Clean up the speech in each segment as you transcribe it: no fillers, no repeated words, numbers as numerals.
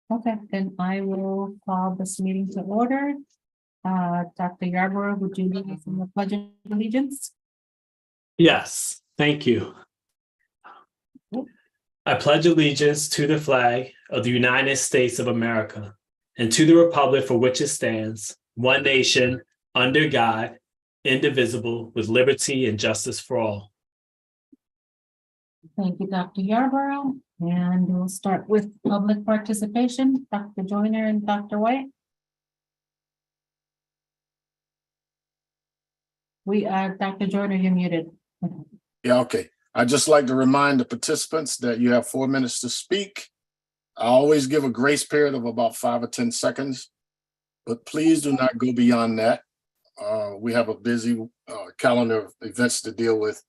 Okay, then I will call this meeting to order. Dr. Yarborough, would you lead us in the pledge of allegiance? Yes, thank you. I pledge allegiance to the flag of the United States of America and to the republic for which it stands, one nation, under God, indivisible, with liberty and justice for all. Thank you, Dr. Yarborough, and we'll start with public participation, Dr. Joyner and Dr. White. Dr. Joyner, you're muted. Yeah, okay. I'd just like to remind the participants that you have 4 minutes to speak. I always give a grace period of about 5 or 10 seconds, but please do not go beyond that. We have a busy calendar of events to deal with,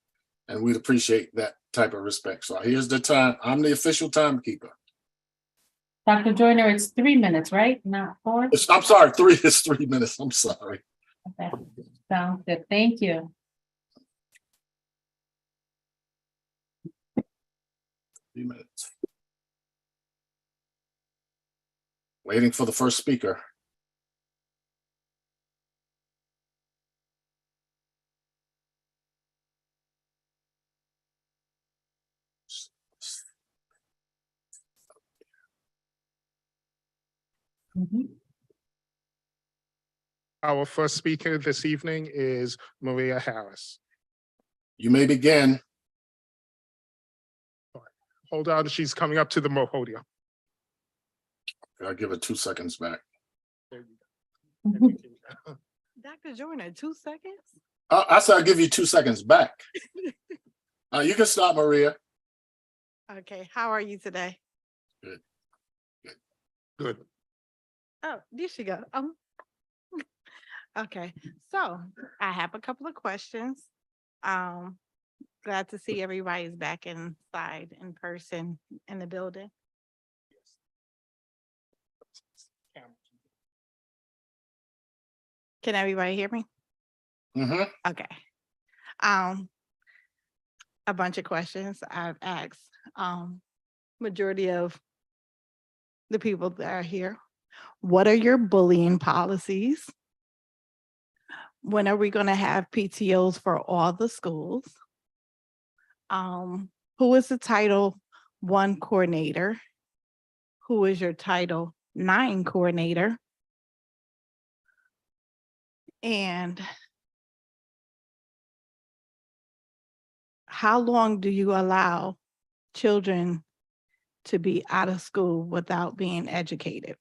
and we'd appreciate that type of respect. So here's the time. I'm the official timekeeper. Dr. Joyner, it's 3 minutes, right? Not 4? I'm sorry, it's 3 minutes. I'm sorry. Okay. Sounds good. Thank you. 3 minutes. Waiting for the first speaker. Mhm. Our first speaker this evening is Maria Harris. You may begin. Hold on, she's coming up to the podium. I'll give it 2 seconds back. There you go. Dr. Joyner, 2 seconds? I said I'll give you 2 seconds back. You can start, Maria. Okay, how are you today? Good. Oh, there she go. Okay, so I have a couple of questions. Glad to see everybody's back inside in person in the building. Can everybody hear me? Mm-hmm. Okay. A bunch of questions I've asked. Majority of the people that are here. What are your bullying policies? When are we going to have PTOs for all the schools? Who is the Title I coordinator? Who is your Title IX coordinator? And how long do you allow children to be out of school without being educated?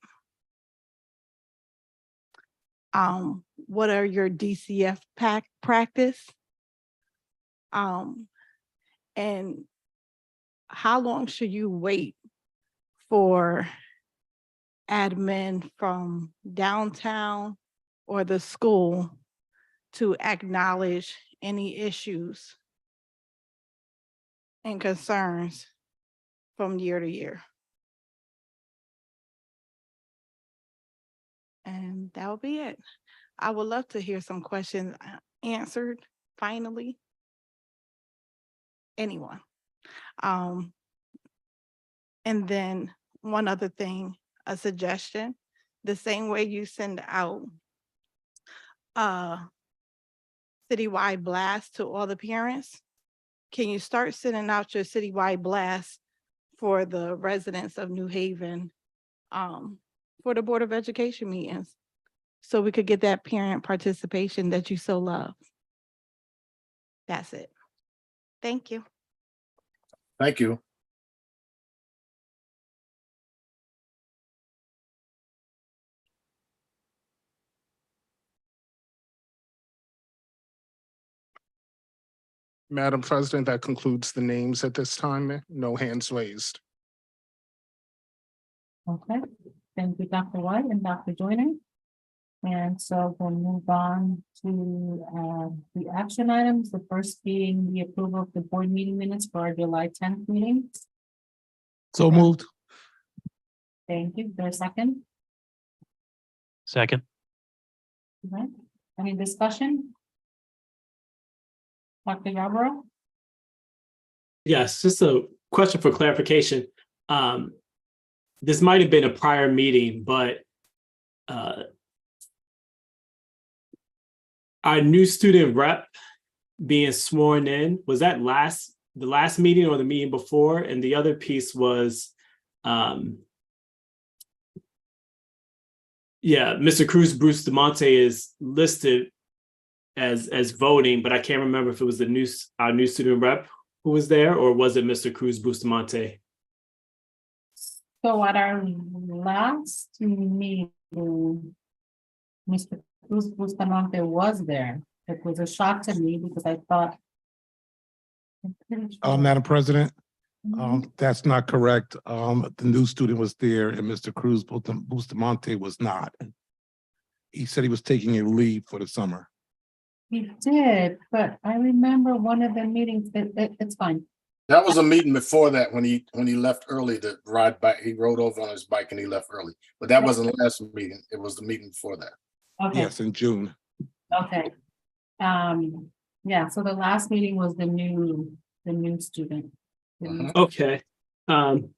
What are your DCF practice? And how long should you wait for admin from downtown or the school to acknowledge any issues and concerns from year to year? And that will be it. I would love to hear some questions answered finally. Anyone. And then one other thing, a suggestion, the same way you send out citywide blast to all the parents, can you start sending out your citywide blast for the residents of New Haven for the Board of Education meetings, so we could get that parent participation that you so love? That's it. Thank you. Thank you. Madam President, that concludes the names at this time. No hands raised. Okay, thank you, Dr. White and Dr. Joyner. And so we'll move on to the action items, the first being the approval of the board meeting minutes for our July 10th meeting. So moved. Thank you. There's a second? Second. Okay. Any discussion? Dr. Yarborough? Yes, just a question for clarification. this might have been a prior meeting, but our new student rep being sworn in, was that the last meeting or the meeting before? And the other piece was, Mr. Cruz Bustamante is listed as voting, but I can't remember if it was our new student rep who was there, or was it Mr. Cruz Bustamante? So at our last meeting, Mr. Cruz Bustamante was there. It was a shock to me because I thought. I'm pretty sure- Madam President, Mhm. that's not correct. The new student was there and Mr. Cruz Bustamante was not. He said he was taking a leave for the summer. He did, but I remember one of the meetings, it's fine. That was a meeting before that when he left early to ride back. He rode over on his bike and he left early. But that wasn't the last meeting. It was the meeting before that. Okay, Yes, in June. okay. Yeah, so the last meeting was the new student. Mhm. Okay. And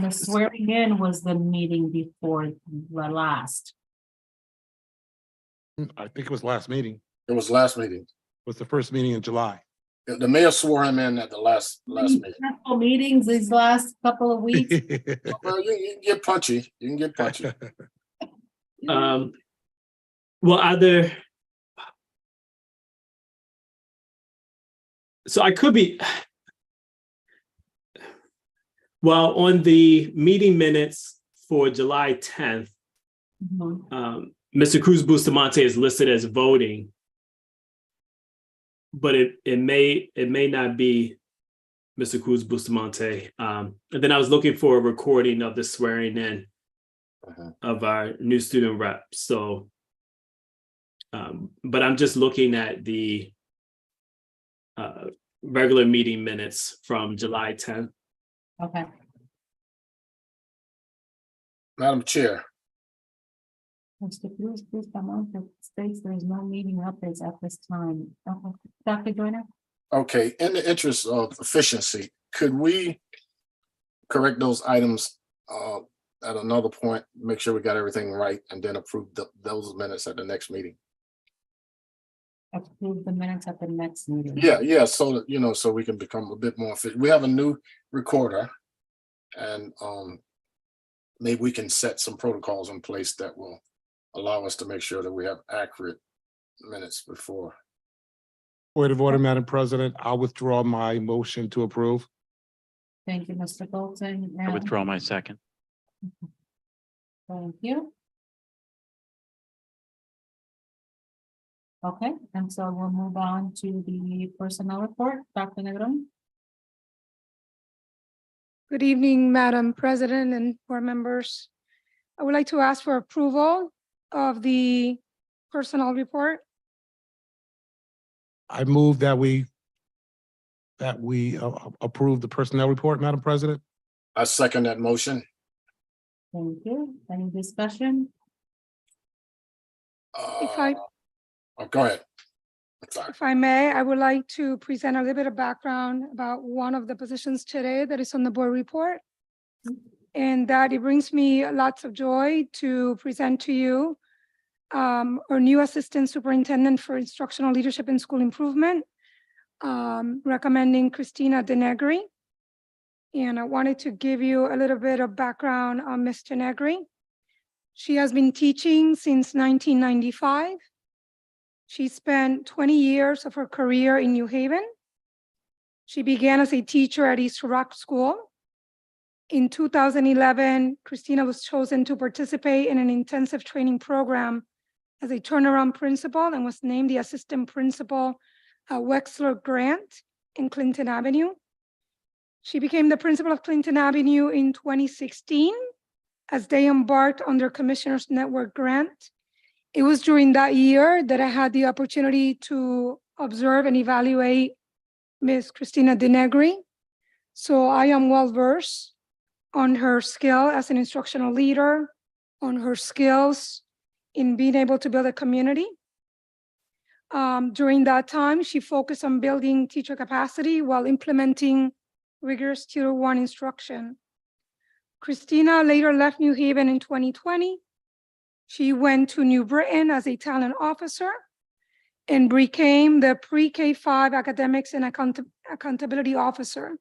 the swearing in was the meeting before the last. I think it was last meeting. It was last meeting. It was the first meeting in July. The mayor swore him in at the last meeting. Stressful meetings these last couple of weeks. Well, you can get punchy. You can get punchy. Well, so I could be, well, on the meeting minutes for July 10th, Mhm. Mr. Cruz Bustamante is listed as voting, but it may not be Mr. Cruz Bustamante. And then I was looking for a recording of the swearing in Mhm. of our new student rep. So, but I'm just looking at the regular meeting minutes from July 10th. Okay, Madam Chair, Mr. Cruz Bustamante states there is no meeting updates at this time. Okay. Dr. Joyner? okay, in the interest of efficiency, could we correct those items at another point, make sure we got everything right, and then approve those minutes at the next meeting? Approve the minutes at the next meeting. Yeah, so that, so we can become a bit more efficient. We have a new recorder, and maybe we can set some protocols in place that will allow us to make sure that we have accurate minutes before. Point of order, Madam President, I'll withdraw my motion to approve. Thank you, Mr. Bolton. I and withdraw my second. Thank you. Okay, and so we'll move on to the personnel report. Dr. Negron? Good evening, Madam President and board members. I would like to ask for approval of the personnel report. I move that we approve the personnel report, Madam President. I second that motion. Thank you. Any discussion? Go ahead. I'm sorry. If I may, I would like to present a little bit of background about one of the positions today that is on the board report. And that it brings me lots of joy to present to you our new Assistant Superintendent for Instructional Leadership and School Improvement, recommending Christina Denegri. And I wanted to give you a little bit of background on Ms. Denegri. She has been teaching since 1995. She spent 20 years of her career in New Haven. She began as a teacher at East Rock School. In 2011, Christina was chosen to participate in an intensive training program as a turnaround principal and was named the assistant principal at Wexler Grant in Clinton Avenue. She became the principal of Clinton Avenue in 2016 as they embarked on their Commissioners Network grant. It was during that year that I had the opportunity to observe and evaluate Ms. Christina Denegri. So I am well versed on her skill as an instructional leader, on her skills in being able to build a community. During that time, she focused on building teacher capacity while implementing rigorous Tier 1 instruction. Christina later left New Haven in 2020. She went to New Britain as a talent officer and became the pre-K-5 academics and accountability officer.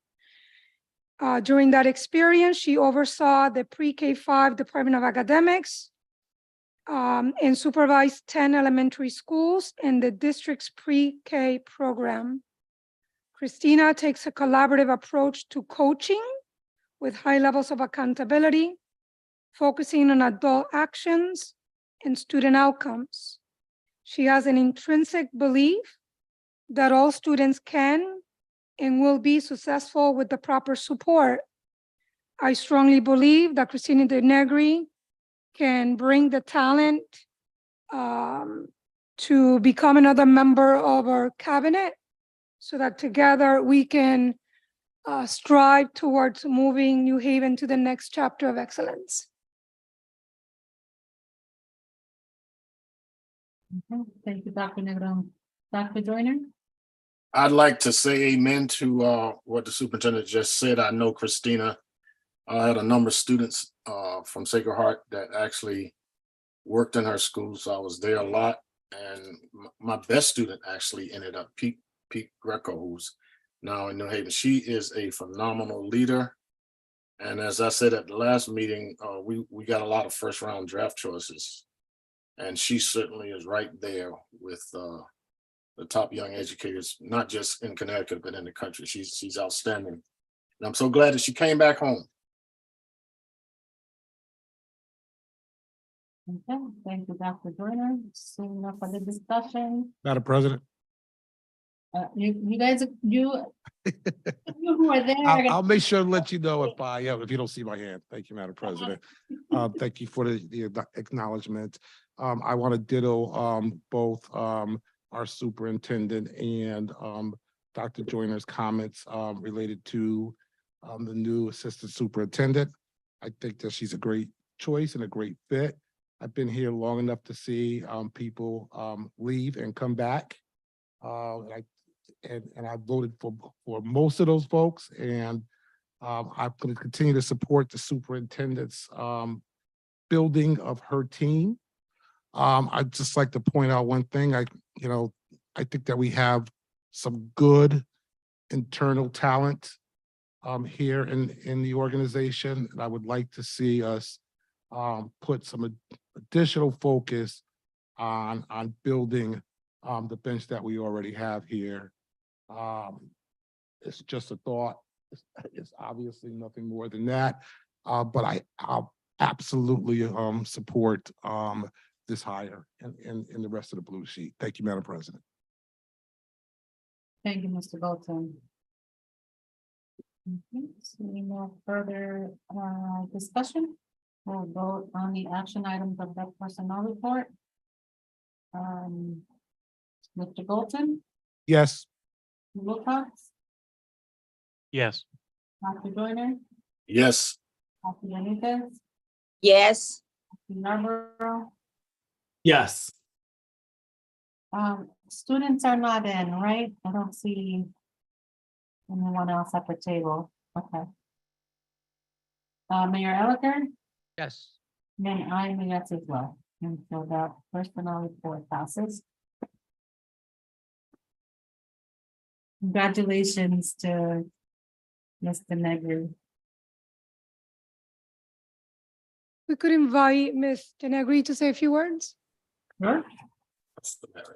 During that experience, she oversaw the pre-K-5 Department of Academics and supervised 10 elementary schools and the district's pre-K program. Christina takes a collaborative approach to coaching with high levels of accountability, focusing on adult actions and student outcomes. She has an intrinsic belief that all students can and will be successful with the proper support. I strongly believe that Christina DeNegri can bring the talent to become another member of our cabinet so that together we can strive towards moving New Haven to the next chapter of excellence. Okay, thank you, Dr. Negron. Dr. Joyner? I'd like to say amen to what the superintendent just said. I know Christina had a number of students from Sacred Heart that actually worked in her school, so I was there a lot. And my best student actually ended up Pete Greco, who's now in New Haven. She is a phenomenal leader. And as I said at the last meeting, we got a lot of first round draft choices. And she certainly is right there with the top young educators, not just in Connecticut, but in the country. She's outstanding. And I'm so glad that she came back home. Okay, thank you, Dr. Joyner. Seeing no further discussion. Madam President, You guys, you who are there. are I'll make sure to let you know if you don't see my hand. Thank you, Madam President. Thank you for the acknowledgement. I want to ditto both our superintendent and Dr. Joyner's comments related to the new assistant superintendent. I think that she's a great choice and a great fit. I've been here long enough to see people leave and come back. And I voted for most of those folks, and I'm going to continue to support the superintendent's building of her team. I'd just like to point out one thing. I think that we have some good internal talent here in the organization, and I would like to see us put some additional focus on building the bench that we already have here. It's just a thought. It's obviously nothing more than that, but I'll absolutely support this hire and the rest of the blue sheet. Thank you, Madam President. Thank you, Mr. Bolton. Okay, seeing no further discussion, we'll vote on the action items of that personnel report. Mr. Bolton, Yes. Wilcox, Yes. Dr. Joyner, Yes, Dr. Benitez, yes, Dr. Yarborough. Yes. Students are not in, right? I don't see anyone else at the table. Okay. Mayor Elicker, Yes. then I am a yes as well. And so that personnel report passes. Congratulations to Mr. Negri. We could invite Ms. DeNegri to say a few words. Sure. that's the Mary.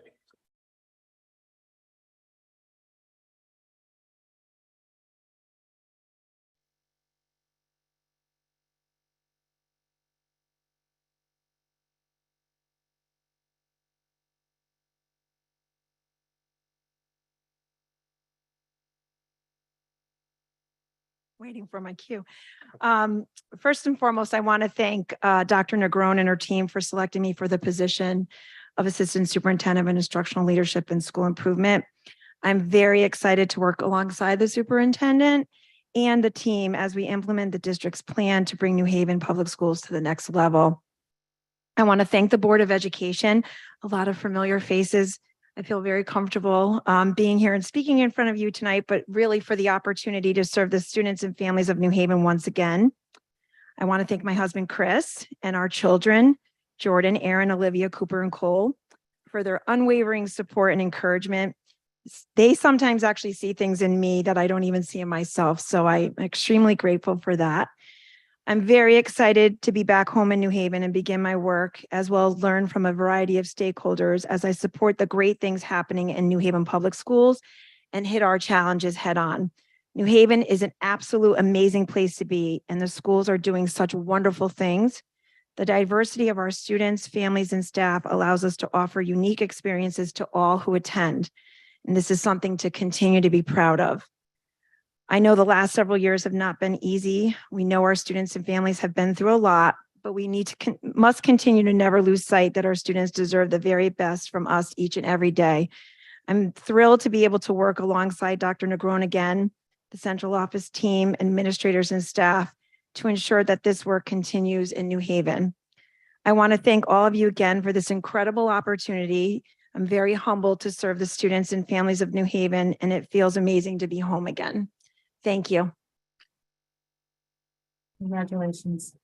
Waiting for my cue. First and foremost, I want to thank Dr. Negron and her team for selecting me for the position of Assistant Superintendent of Instructional Leadership and School Improvement. I'm very excited to work alongside the superintendent and the team as we implement the district's plan to bring New Haven Public Schools to the next level. I want to thank the Board of Education, a lot of familiar faces. I feel very comfortable being here and speaking in front of you tonight, but really for the opportunity to serve the students and families of New Haven once again. I want to thank my husband, Chris, and our children, Jordan, Aaron, Olivia, Cooper, and Cole, for their unwavering support and encouragement. They sometimes actually see things in me that I don't even see in myself. So I'm extremely grateful for that. I'm very excited to be back home in New Haven and begin my work, as well as learn from a variety of stakeholders as I support the great things happening in New Haven Public Schools and hit our challenges head on. New Haven is an absolute amazing place to be, and the schools are doing such wonderful things. The diversity of our students, families, and staff allows us to offer unique experiences to all who attend. And this is something to continue to be proud of. I know the last several years have not been easy. We know our students and families have been through a lot, but we must continue to never lose sight that our students deserve the very best from us each and every day. I'm thrilled to be able to work alongside Dr. Negron again, the central office team, administrators, and staff to ensure that this work continues in New Haven. I want to thank all of you again for this incredible opportunity. I'm very humbled to serve the students and families of New Haven, and it feels amazing to be home again. Thank you. Congratulations.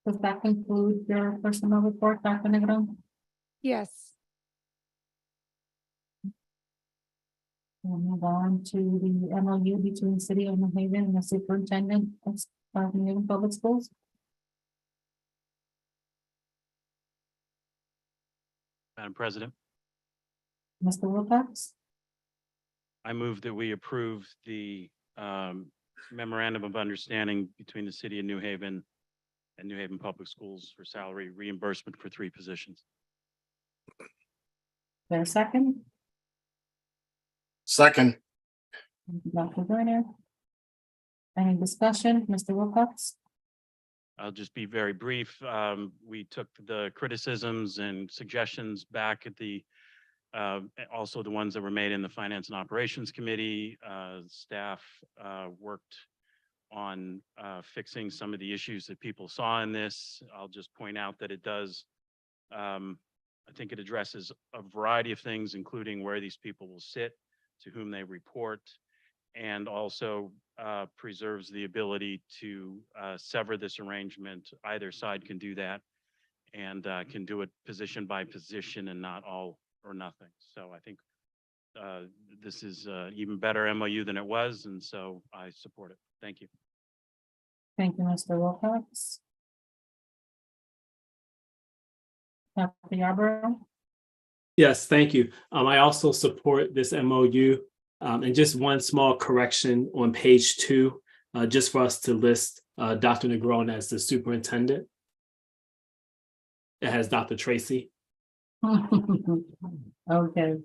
Does that conclude your personal report, Dr. Negron? Yes. We'll move on to the MOU between City of New Haven and the Superintendent of New Haven Public Schools. Madam President, Mr. Wilcox, I move that we approve the memorandum of understanding between the City of New Haven and New Haven Public Schools for salary reimbursement for 3 positions. there a second? Second. Thank you, Dr. Joyner. Any discussion, Mr. Wilcox? I'll just be very brief. We took the criticisms and suggestions back at the, also the ones that were made in the Finance and Operations Committee. Staff worked on fixing some of the issues that people saw in this. I'll just point out that it does, I think it addresses a variety of things, including where these people will sit, to whom they report, and also preserves the ability to sever this arrangement. Either side can do that and can do it position by position and not all or nothing. So I think this is even better MOU than it was, and so I support it. Thank you. Thank you, Mr. Wilcox. Dr. Yarborough? Yes, thank you. I also support this MOU. And just one small correction on page 2, just for us to list Dr. Negron as the superintendent. It has Dr. Tracy. Okay,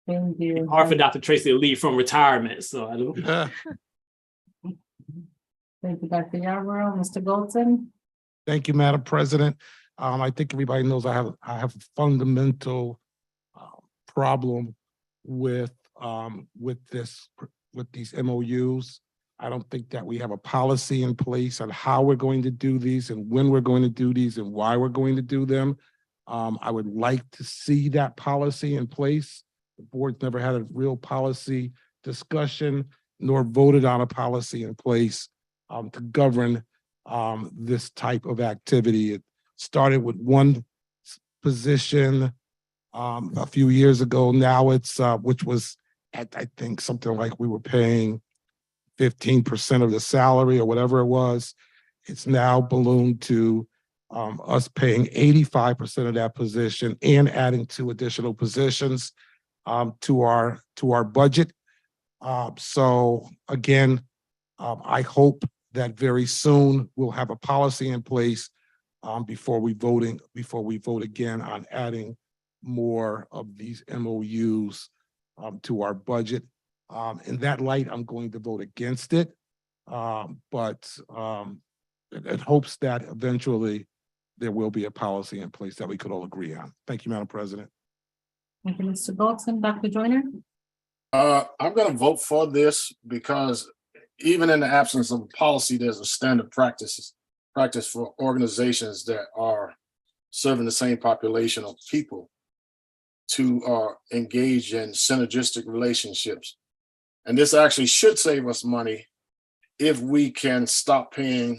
thank you. Hard for Dr. Tracy to leave from retirement, so I don't. Thank you, Dr. Yarborough. Mr. Goldson? Thank you, Madam President. I think everybody knows I have a fundamental problem with these MOUs. I don't think that we have a policy in place on how we're going to do these and when we're going to do these and why we're going to do them. I would like to see that policy in place. The board's never had a real policy discussion nor voted on a policy in place to govern this type of activity. It started with one position a few years ago. Now it's which was at, I think, something like we were paying 15% of the salary or whatever it was. It's now ballooned to us paying 85% of that position and adding 2 additional positions to our budget. So again, I hope that very soon we'll have a policy in place before we vote again on adding more of these MOUs to our budget. In that light, I'm going to vote against it. But it hopes that eventually there will be a policy in place that we could all agree on. Thank you, Madam President. Thank you, Mr. Goldson. Dr. Joyner? I'm going to vote for this because even in the absence of a policy, there's a standard practice for organizations that are serving the same population of people to engage in synergistic relationships And this actually should save us money if we can stop paying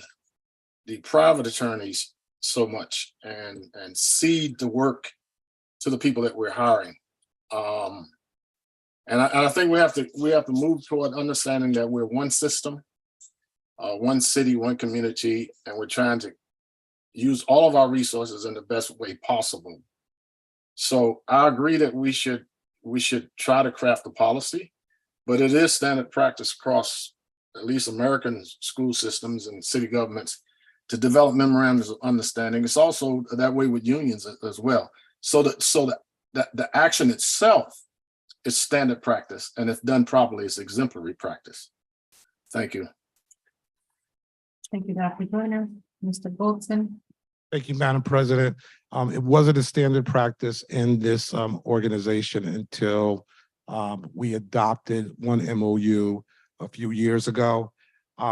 the private attorneys so much and cede the work to the people that we're hiring. And I think we have to move toward understanding that we're one system, one city, one community, and we're trying to use all of our resources in the best way possible. So I agree that we should try to craft a policy, but it is standard practice across at least American school systems and city governments to develop memorandums of understanding. It's also that way with unions as well. So that the action itself is standard practice, and if done properly, it's exemplary practice. Thank you. Thank you, Dr. Joyner. Mr. Goldson. Thank you, Madam President. It wasn't a standard practice in this organization until we adopted one MOU a few years ago.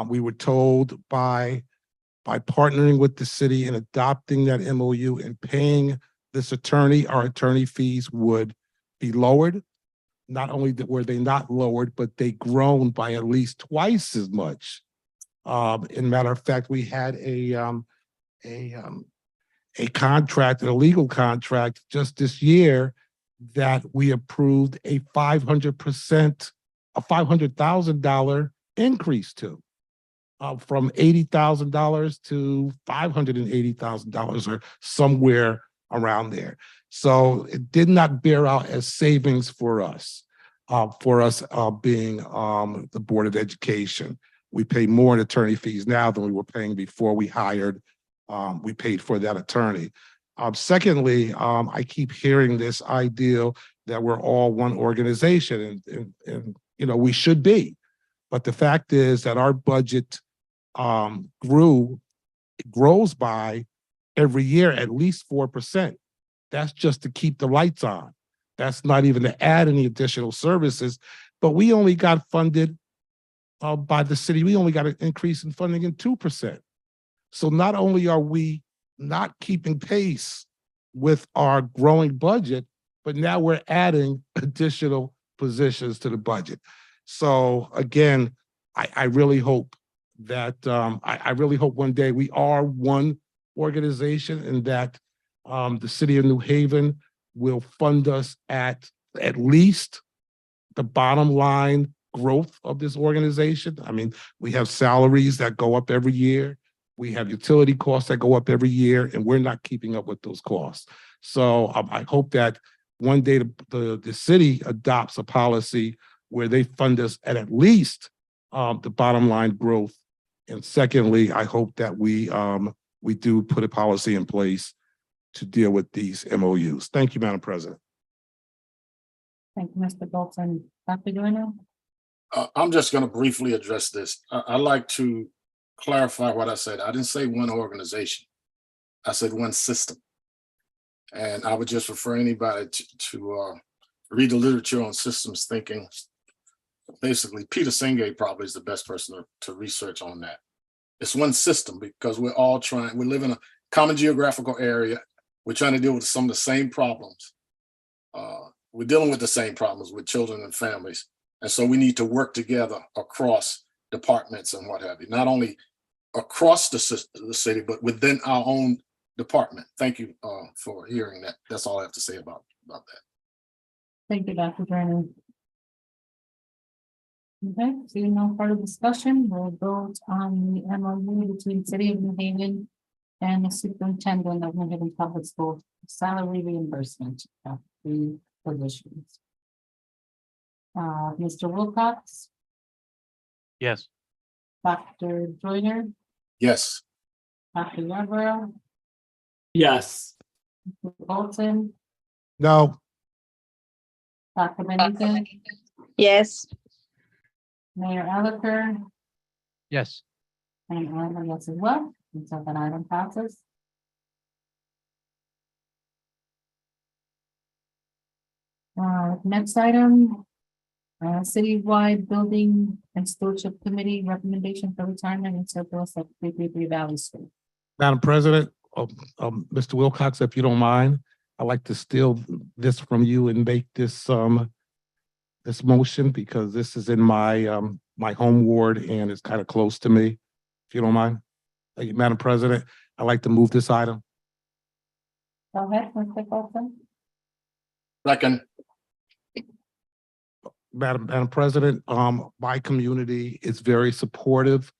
We were told by partnering with the city and adopting that MOU and paying this attorney, our attorney fees would be lowered. Not only were they not lowered, but they grown by at least twice as much. In matter of fact, we had a contract, a legal contract just this year that we approved a $500,000 increase to, from $80,000 to $580,000 or somewhere around there. So it did not bear out as savings for us being the Board of Education. We pay more in attorney fees now than we were paying before we hired. We paid for that attorney. Secondly, I keep hearing this ideal that we're all one organization, and you know, we should be. But the fact is that our budget grows by every year at least 4%. That's just to keep the lights on. That's not even to add any additional services. But we only got funded by the city. We only got an increase in funding in 2%. So not only are we not keeping pace with our growing budget, but now we're adding additional positions to the budget. So again, I really hope that I really hope one day we are one organization and that the city of New Haven will fund us at least the bottom line growth of this organization. I mean, we have salaries that go up every year. We have utility costs that go up every year, and we're not keeping up with those costs. So I hope that one day the city adopts a policy where they fund us at least the bottom line growth. And secondly, I hope that we do put a policy in place to deal with these MOUs. Thank you, Madam President. Thank you, Mr. Goldson. Dr. Joyner? I'm just going to briefly address this. I'd like to clarify what I said. I didn't say one organization. I said one system. And I would just refer anybody to read the literature on systems thinking. Basically, Peter Senge probably is the best person to research on that. It's one system because we live in a common geographical area. We're trying to deal with some of the same problems. We're dealing with the same problems with children and families. And so we need to work together across departments and what have you, not only across the city, but within our own department. Thank you for hearing that. That's all I have to say about that. Thank you, Dr. Joyner. Okay, seeing no further discussion, we'll vote on the MOU between City of New Haven and the Superintendent of New Haven Public Schools salary reimbursement of the positions. Mr. Wilcox, Yes. Dr. Joyner, Yes. Dr. Yarborough, Yes. Mr. Bolton, No, Dr. Benitez, Yes. Mayor Elicker, Yes. and I'm a yes as well, and so that item passes. Next item, citywide building and stewardship committee recommendation for retirement and surplus at 333 Valley Street. Madam President, Mr. Wilcox, if you don't mind, I'd like to steal this from you and make this this motion because this is in my, my home ward and it's kind of close to me, if you don't mind. Thank you, Madam President. I'd like to move this item. Go ahead, Mr. Colton. Second, Madam President, my community is very supportive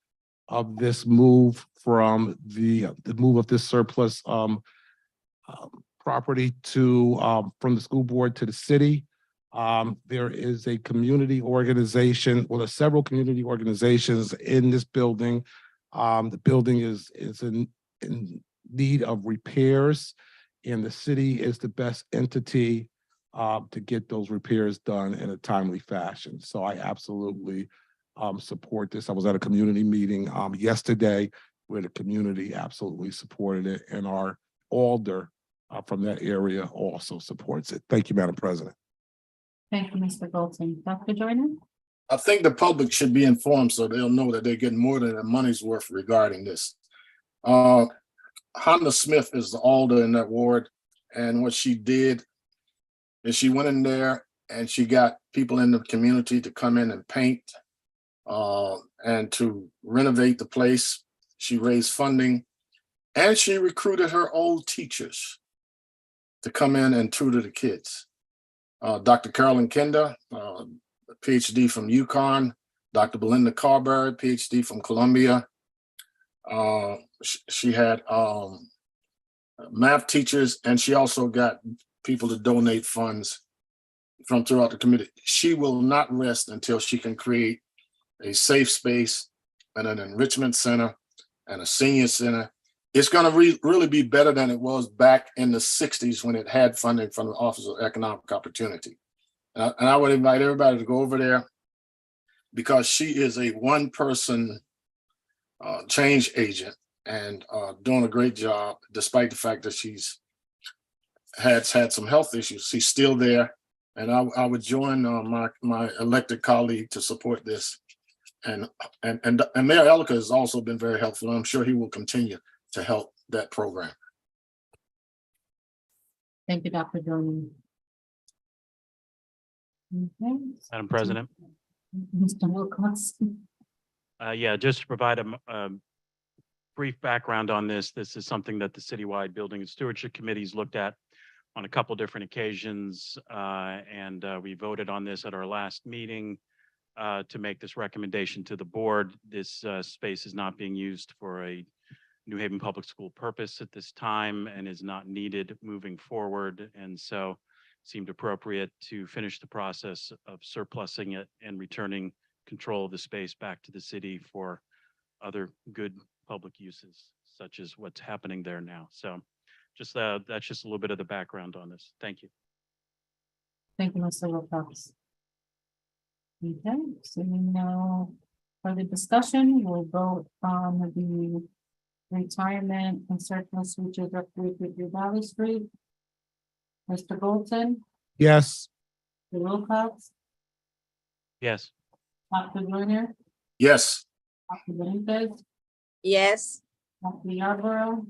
of this move from the move of this surplus, property to, from the school board to the city. There is a community organization, well, there's several community organizations in this building. The building is in need of repairs, and the city is the best entity to get those repairs done in a timely fashion. So I absolutely support this. I was at a community meeting yesterday where the community absolutely supported it, and our alder from that area also supports it. Thank you, Madam President. Thank you, Mr. Colton. Dr. Joyner? I think the public should be informed so they'll know that they're getting more than their money's worth regarding this. Honda Smith is the alder in that ward, and what she did is she went in there and she got people in the community to come in and paint and to renovate the place. She raised funding and she recruited her old teachers to come in and tutor the kids. Dr. Carolyn Kenda, PhD from UConn, Dr. Belinda Carberry, PhD from Columbia. She had math teachers, and she also got people to donate funds from throughout the community. She will not rest until she can create a safe space and an enrichment center and a senior center. It's going to really be better than it was back in the 60s when it had funding from the Office of Economic Opportunity. And I would invite everybody to go over there because she is a one-person change agent and doing a great job, despite the fact that she's had some health issues. She's still there. And I would join my elected colleague to support this. And Mayor Elica has also been very helpful. I'm sure he will continue to help that program. Thank you, Dr. Joyner. Okay. Madam President. Mr. Wilcox. Yeah, just to provide a brief background on this. This is something that the Citywide Building and Stewardship Committees looked at on a couple different occasions, and we voted on this at our last meeting to make this recommendation to the board. This space is not being used for a New Haven Public School purpose at this time and is not needed moving forward, and so it seemed appropriate to finish the process of surplusing it and returning control of the space back to the city for other good public uses, such as what's happening there now. So just that's just a little bit of the background on this. Thank you. Thank you, Mr. Wilcox. Okay, so now for the discussion, we'll vote on the retirement and surplus switches up 353 Valley Street. Mr. Bolton, Yes. Mr. Wilcox, Yes. Dr. Joyner, Yes, Dr. Benitez, Yes, Dr. Yarborough,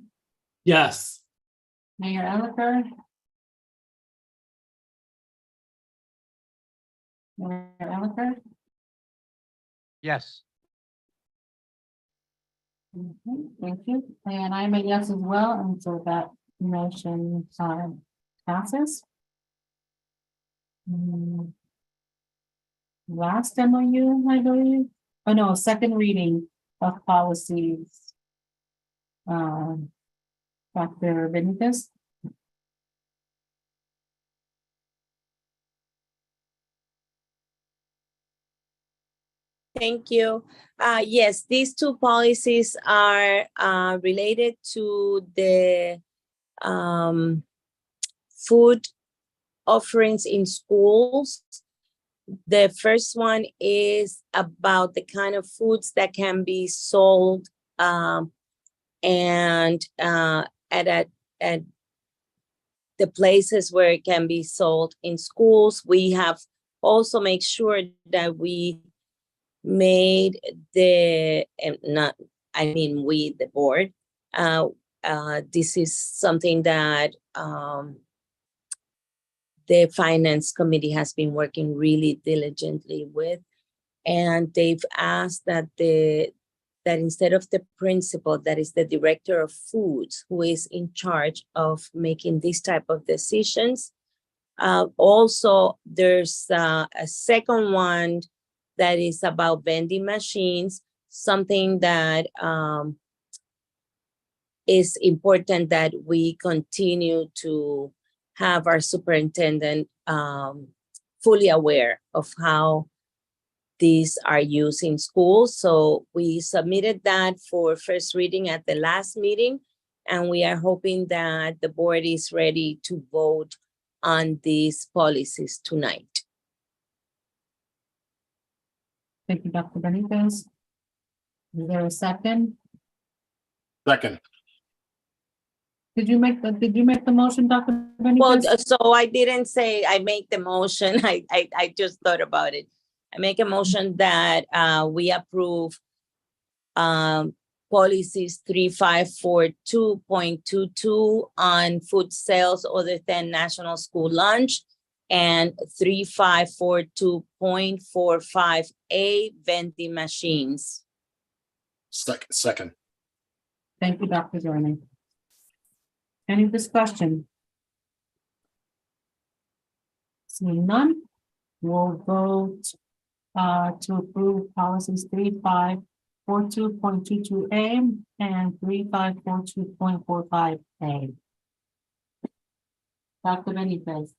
Yes. Mayor Elicker. Mayor Elicker. Yes. Okay, thank you. And I'm a yes as well, and so that motion passes. Last MOU, I believe. Oh, no, second reading of policies. Dr. Benitez. thank you. Yes, these two policies are related to the food offerings in schools. The first one is about the kind of foods that can be sold and at the places where it can be sold in schools. We have also made sure that we made the, we, the board, this is something that the finance committee has been working really diligently with. And they've asked that that instead of the principal, that is the director of foods, who is in charge of making this type of decisions. Also, there's a second one that is about vending machines, something that is important that we continue to have our superintendent fully aware of how these are used in schools. So we submitted that for first reading at the last meeting, and we are hoping that the board is ready to vote on these policies tonight. Thank you, Dr. Benitez. Is there a second? Second, Did you make the motion, Dr. Well, Benitez? so I didn't say I make the motion. I just thought about it. I make a motion that we approve policies 3542.22 on food sales other than national school lunch, and 3542.45A vending machines. second, Thank you, Dr. Zornig. Any discussion? Seeing none, we'll vote to approve policies 3542.22A and 3542.45A. Dr. Benitez,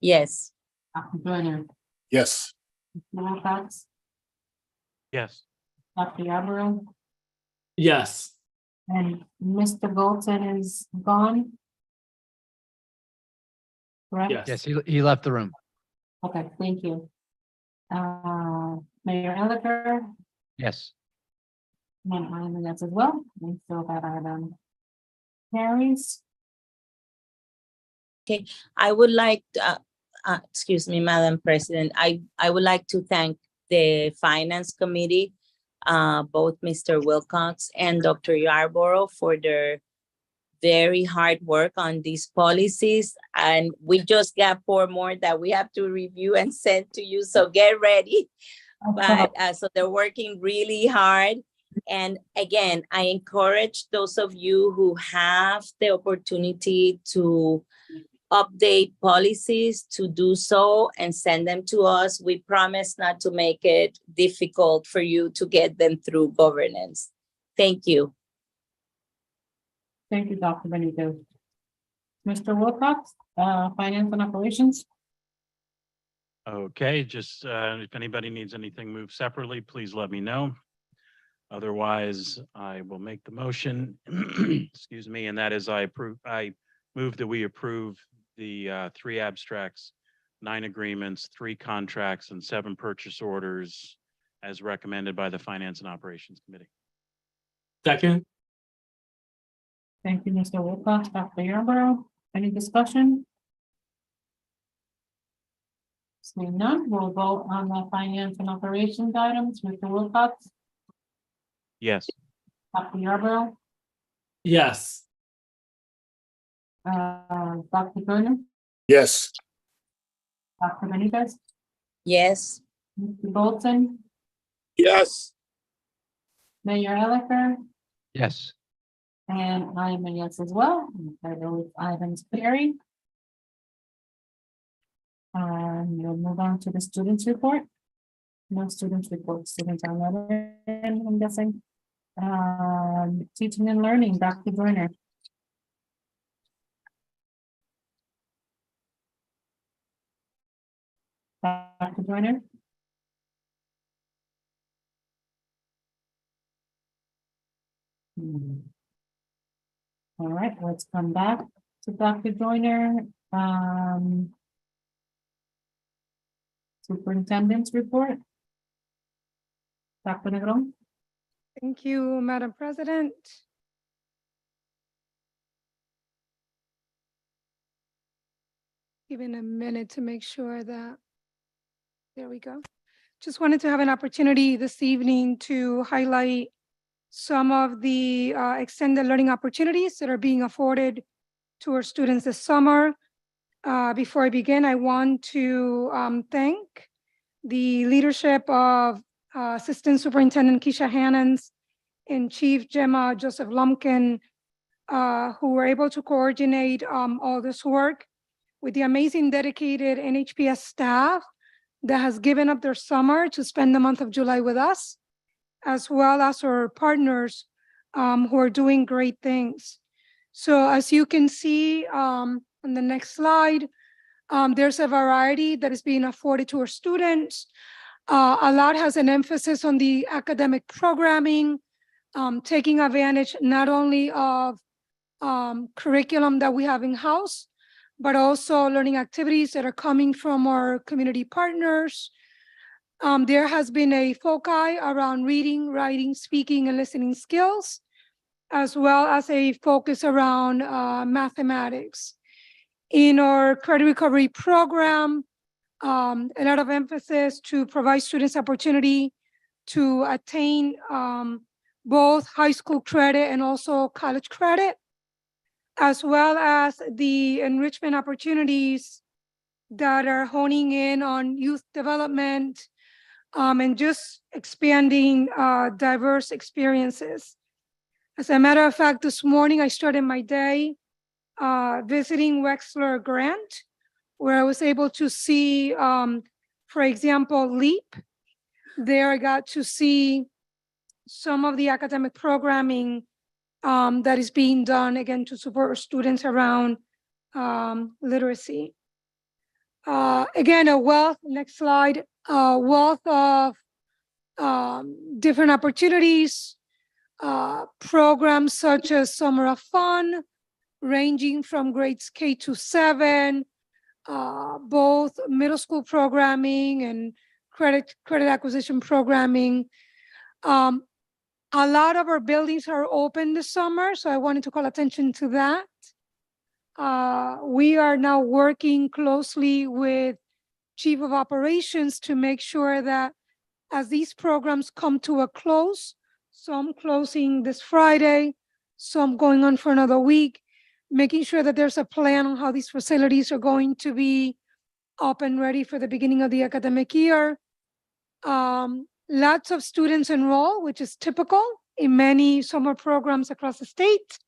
Yes. Dr. Joyner, yes, Mr. Wilcox, Yes. Dr. Yarborough, Yes. and Mr. Golton is gone. Correct? Yes. Yes, he left the room. Okay, thank you. Mayor Elicker, Yes. and I'm a yes as well, and so that item carries. I would like, excuse me, Madam President, I would like to thank the Finance Committee, both Mr. Wilcox and Dr. Yarborough, for their very hard work on these policies. And we just got 4 more that we have to review and send to you, so get ready. But so they're working really hard. And again, I encourage those of you who have the opportunity to update policies to do so and send them to us. We promise not to make it difficult for you to get them through governance. Thank you. Thank you, Dr. Benito. Mr. Wilcox, Finance and Operations. Okay, just if anybody needs anything moved separately, please let me know. Otherwise, I will make the motion, excuse me, and that is I move that we approve the 3 abstracts, 9 agreements, 3 contracts, and 7 purchase orders as recommended by the Finance and Operations Committee. Second. Thank you, Mr. Wilcox. Dr. Yarborough, any discussion? Seeing none, we'll vote on the Finance and Operations items. Mr. Wilcox, Yes. Dr. Yarborough, Yes. Dr. Turner, yes, Dr. Benitez, Yes. Mr. Bolton, yes, Mayor Elicker, Yes. and I am a yes as well. Those items carry. We'll move on to the students report. No students report, students are not in, I'm guessing. Teaching and learning, Dr. Joyner. Dr. Joyner? All right, let's come back to Dr. Joyner. Superintendent's report. Dr. Negron? Thank you, Madam President. Give it a minute to make sure that, there we go. Just wanted to have an opportunity this evening to highlight some of the extended learning opportunities that are being afforded to our students this summer. Before I begin, I want to thank the leadership of Assistant Superintendent Keisha Hannans and Chief Gemma Joseph Lumpkin, who were able to coordinate all this work with the amazing dedicated NHPS staff that has given up their summer to spend the month of July with us, as well as our partners who are doing great things. So as you can see on the next slide, there's a variety that is being afforded to our students. A lot has an emphasis on the academic programming, taking advantage not only of curriculum that we have in-house, but also learning activities that are coming from our community partners. There has been a foci around reading, writing, speaking, and listening skills, as well as a focus around mathematics. In our credit recovery program, a lot of emphasis to provide students opportunity to attain both high school credit and also college credit, as well as the enrichment opportunities that are honing in on youth development and just expanding diverse experiences. As a matter of fact, this morning I started my day visiting Wexler Grant, where I was able to see, for example, LEAP. There I got to see some of the academic programming that is being done, again, to support students around literacy. Again, a wealth, next slide, a wealth of different opportunities, programs such as Summer of Fun, ranging from grades K to 7, both middle school programming and credit acquisition programming. A lot of our buildings are open this summer, so I wanted to call attention to that. We are now working closely with Chief of Operations to make sure that as these programs come to a close, some closing this Friday, some going on for another week, making sure that there's a plan on how these facilities are going to be up and ready for the beginning of the academic year. Lots of students enroll, which is typical in many summer programs across the state,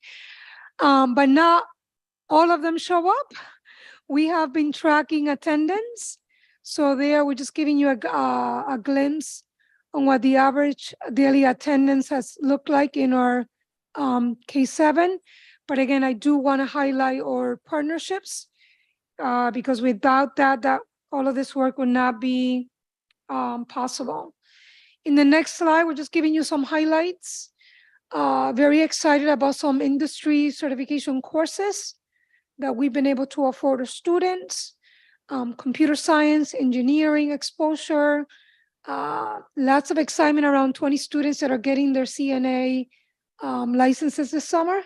but not all of them show up. We have been tracking attendance. So there, we're just giving you a glimpse on what the average daily attendance has looked like in our K7. But again, I do want to highlight our partnerships because without that, all of this work would not be possible. In the next slide, we're just giving you some highlights. Very excited about some industry certification courses that we've been able to afford our students. Computer science, engineering exposure, lots of excitement around 20 students that are getting their CNA licenses this summer,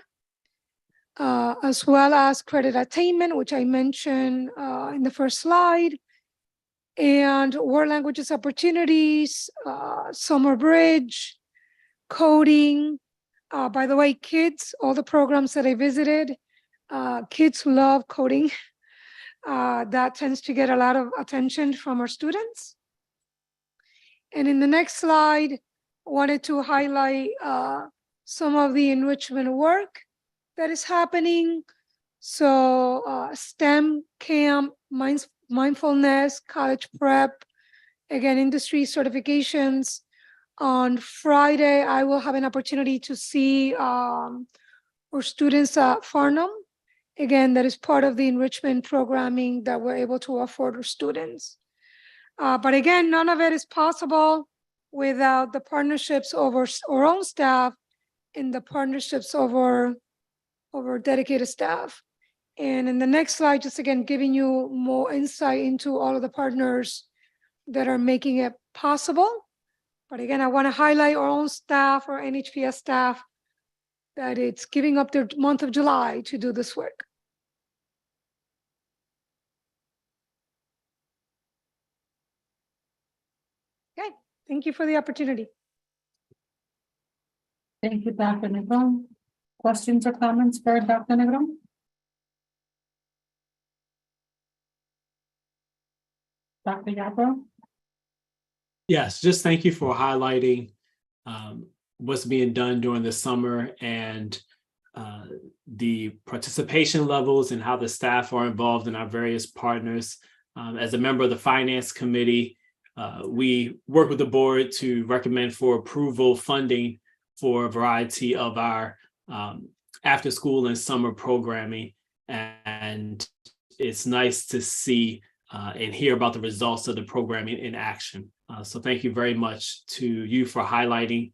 as well as credit attainment, which I mentioned in the first slide, and world languages opportunities, summer bridge, coding. By the way, kids, all the programs that I visited, kids love coding. That tends to get a lot of attention from our students. And in the next slide, I wanted to highlight some of the enrichment work that is happening. So STEM camp, mindfulness, college prep, again, industry certifications. On Friday, I will have an opportunity to see our students at Farnham. Again, that is part of the enrichment programming that we're able to afford our students. But again, none of it is possible without the partnerships of our own staff and the partnerships of our dedicated staff. And in the next slide, just again, giving you more insight into all of the partners that are making it possible. But again, I want to highlight our own staff, our NHPS staff, that it's giving up their month of July to do this work. Okay, thank you for the opportunity. Thank you, Dr. Negron. Questions or comments for Dr. Negron? Dr. Yarbrough? Yes, just thank you for highlighting what's being done during the summer and the participation levels and how the staff are involved in our various partners. As a member of the Finance Committee, we work with the board to recommend for approval funding for a variety of our after school and summer programming. And it's nice to see and hear about the results of the programming in action. So thank you very much to you for highlighting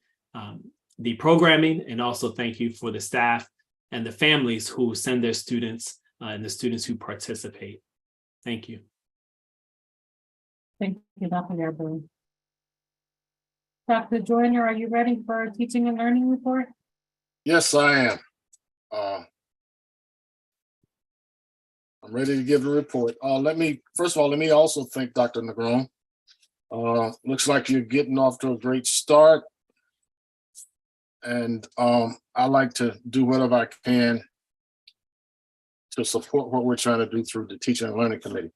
the programming, and also thank you for the staff and the families who send their students and the students who participate. Thank you. Thank you, Dr. Yarbrough. Dr. Joyner, are you ready for our teaching and learning report? Yes, I am. I'm ready to give the report. First of all, let me also thank Dr. Negron. Looks like you're getting off to a great start. And I like to do whatever I can to support what we're trying to do through the Teaching and Learning Committee.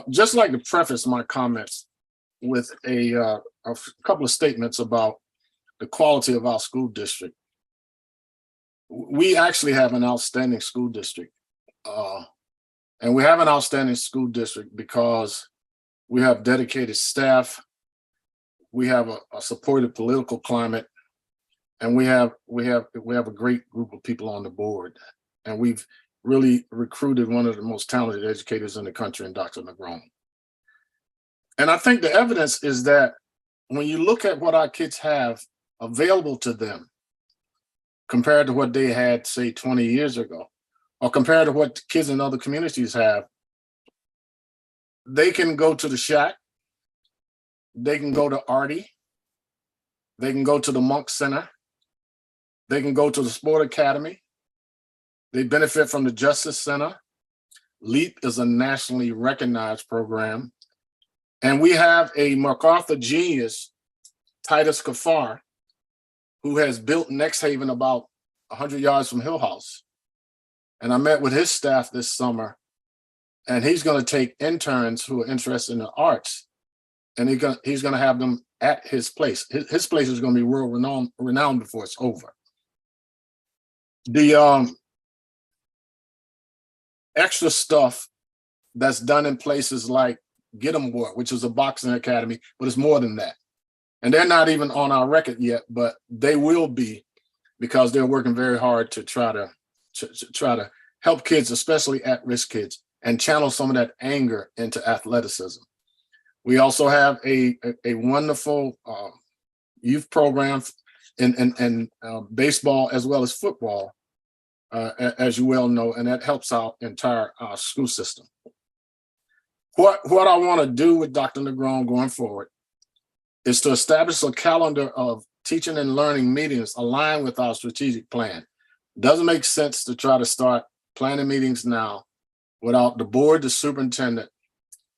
Just like to preface my comments with a couple of statements about the quality of our school district. We actually have an outstanding school district. And we have an outstanding school district because we have dedicated staff, we have a supportive political climate, and we have a great group of people on the board. And we've really recruited one of the most talented educators in the country in Dr. Negron. And I think the evidence is that when you look at what our kids have available to them compared to what they had, say, 20 years ago, or compared to what kids in other communities have, they can go to the Shack, they can go to Artie, they can go to the Monk Center, they can go to the Sport Academy, they benefit from the Justice Center. LEAP is a nationally recognized program. And we have a MacArthur genius, Titus Kaffar, who has built Next Haven about 100 yards from Hill House. And I met with his staff this summer, and he's going to take interns who are interested in the arts, and he's going to have them at his place. His place is going to be world renowned before it's over. The extra stuff that's done in places like Get 'em War, which is a boxing academy, but it's more than that. And they're not even on our record yet, but they will be, because they're working very hard to try to help kids, especially at-risk kids, and channel some of that anger into athleticism. We also have a wonderful youth program in baseball as well as football, as you well know, and that helps our entire school system. What I want to do with Dr. Negron going forward is to establish a calendar of teaching and learning meetings aligned with our strategic plan. Doesn't make sense to try to start planning meetings now without the board, the superintendent,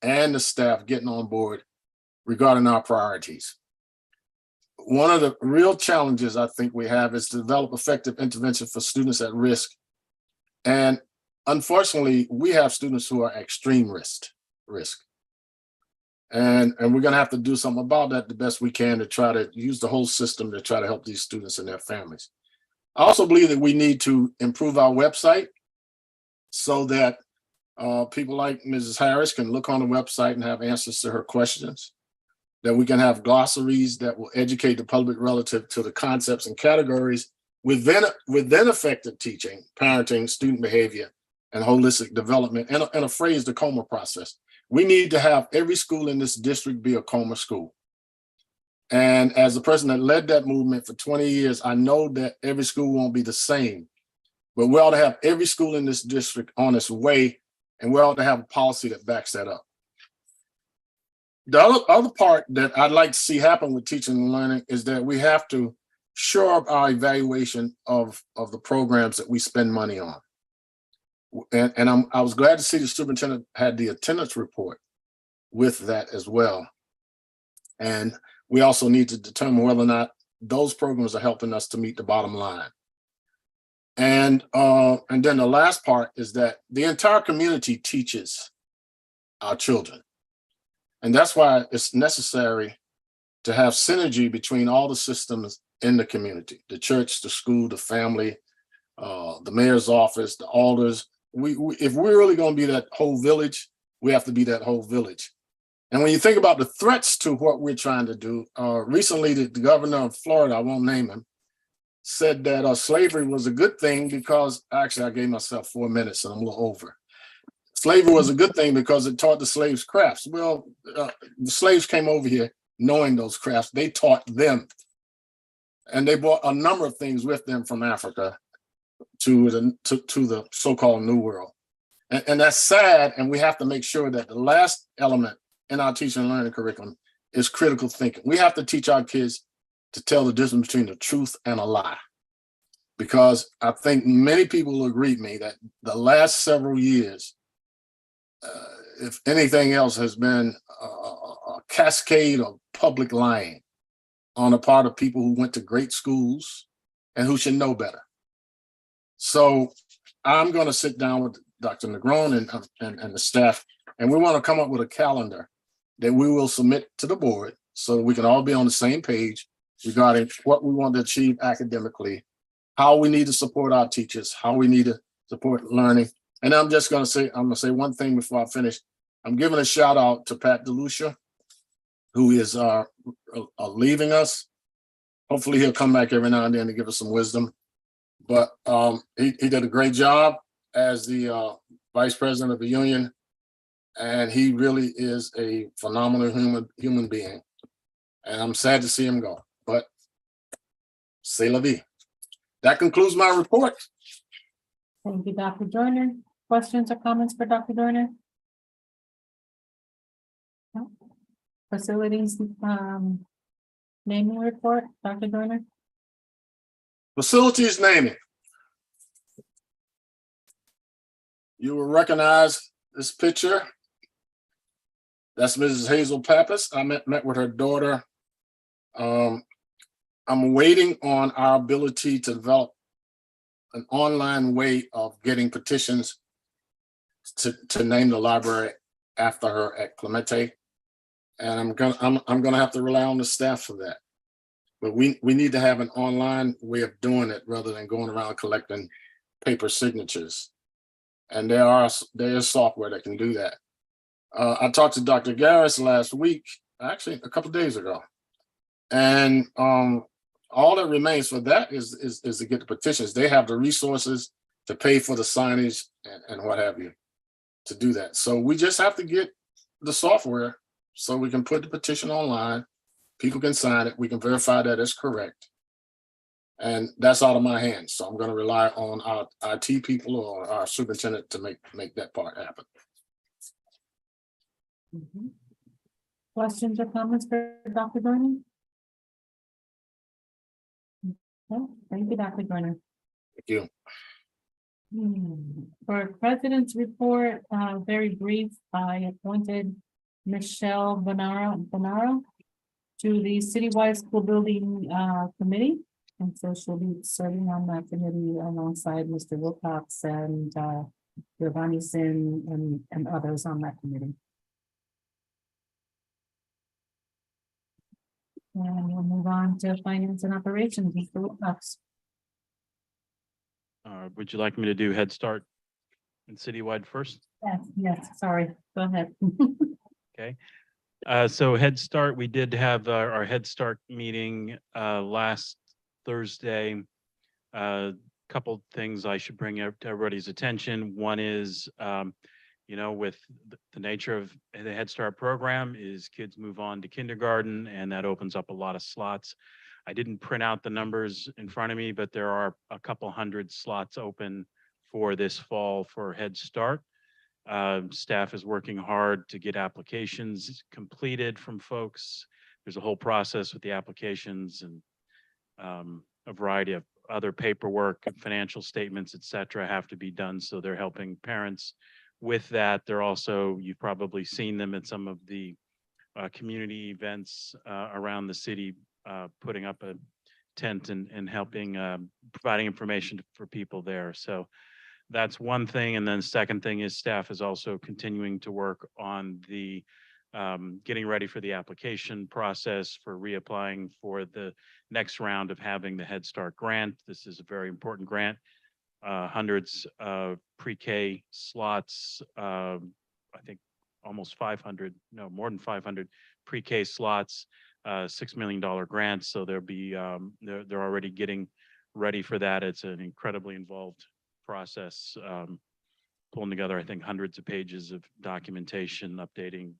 and the staff getting on board regarding our priorities. One of the real challenges I think we have is to develop effective intervention for students at risk. And unfortunately, we have students who are at extreme risk. And we're going to have to do something about that the best we can to try to use the whole system to try to help these students and their families. I also believe that we need to improve our website so that people like Mrs. Harris can look on the website and have answers to her questions, that we can have glossaries that will educate the public relative to the concepts and categories within effective teaching, parenting, student behavior, and holistic development, and a phrase, the COMA process. We need to have every school in this district be a COMA school. And as the person that led that movement for 20 years, I know that every school won't be the same, but we ought to have every school in this district on its way, and we ought to have a policy that backs that up. The other part that I'd like to see happen with teaching and learning is that we have to shore up our evaluation of the programs that we spend money on. And I was glad to see the superintendent had the attendance report with that as well. And we also need to determine whether or not those programs are helping us to meet the bottom line. And then the last part is that the entire community teaches our children. And that's why it's necessary to have synergy between all the systems in the community, the church, the school, the family, the mayor's office, the alders. If we're really going to be that whole village, we have to be that whole village. And when you think about the threats to what we're trying to do, recently the governor of Florida, I won't name him, said that slavery was a good thing because, actually I gave myself 4 minutes and I'm a little over. Slavery was a good thing because it taught the slaves crafts. Well, the slaves came over here knowing those crafts. They taught them. And they brought a number of things with them from Africa to the so-called New World. And that's sad. And we have to make sure that the last element in our teaching and learning curriculum is critical thinking. We have to teach our kids to tell the difference between the truth and a lie. Because I think many people will agree with me that the last several years, if anything else, has been a cascade of public lying on the part of people who went to great schools and who should know better. So I'm going to sit down with Dr. Negron and the staff, and we want to come up with a calendar that we will submit to the board so that we can all be on the same page regarding what we want to achieve academically, how we need to support our teachers, how we need to support learning. And I'm just going to say one thing before I finish. I'm giving a shout out to Pat DeLucia, who is leaving us. Hopefully he'll come back every now and then to give us some wisdom. But he did a great job as the vice president of the union. And he really is a phenomenal human being. And I'm sad to see him go, but c'est la vie. That concludes my report. Thank you, Dr. Joyner. Questions or comments for Dr. Joyner? No? Facilities naming report, Dr. Joyner? Facilities naming. You will recognize this picture. That's Mrs. Hazel Pappas. I met with her daughter. I'm waiting on our ability to develop an online way of getting petitions to name the library after her at Clemente. And I'm gonna have to rely on the staff for that. But we need to have an online way of doing it rather than going around collecting paper signatures. And there is software that can do that. I talked to Dr. Garris last week, actually a couple of days ago. And all that remains for that is to get the petitions. They have the resources to pay for the signage and what have you to do that. So we just have to get the software so we can put the petition online. People can sign it. We can verify that it's correct. And that's out of my hands. So I'm going to rely on our IT people or our superintendent to make that part happen. Mhm. Questions or comments for Dr. Joyner? Okay, thank you, Dr. Joyner. Thank you. For President's report, very brief, I appointed Michelle Bonaro to the Citywide School Building Committee. And so she'll be serving on that committee alongside Mr. Wilcox and Giovanni Sin and others on that committee. And we'll move on to finance and operations, Mr. Wilcox. Would you like me to do Head Start and Citywide first? Yes, sorry, go ahead. Okay. So Head Start, we did have our Head Start meeting last Thursday. Couple things I should bring up to everybody's attention. One is, with the nature of the Head Start program is kids move on to kindergarten, and that opens up a lot of slots. I didn't print out the numbers in front of me, but there are a couple hundred slots open for this fall for Head Start. Staff is working hard to get applications completed from folks. There's a whole process with the applications and a variety of other paperwork and financial statements, et cetera, have to be done. So they're helping parents with that. They're also, you've probably seen them at some of the community events around the city, putting up a tent and helping, providing information for people there. So that's one thing. And then second thing is staff is also continuing to work on the getting ready for the application process for reapplying for the next round of having the Head Start grant. This is a very important grant. Hundreds of pre-K slots, I think almost 500, no, more than 500 pre-K slots, $6 million grant. So there'll be, they're already getting ready for that. It's an incredibly involved process, pulling together, I think, hundreds of pages of documentation, updating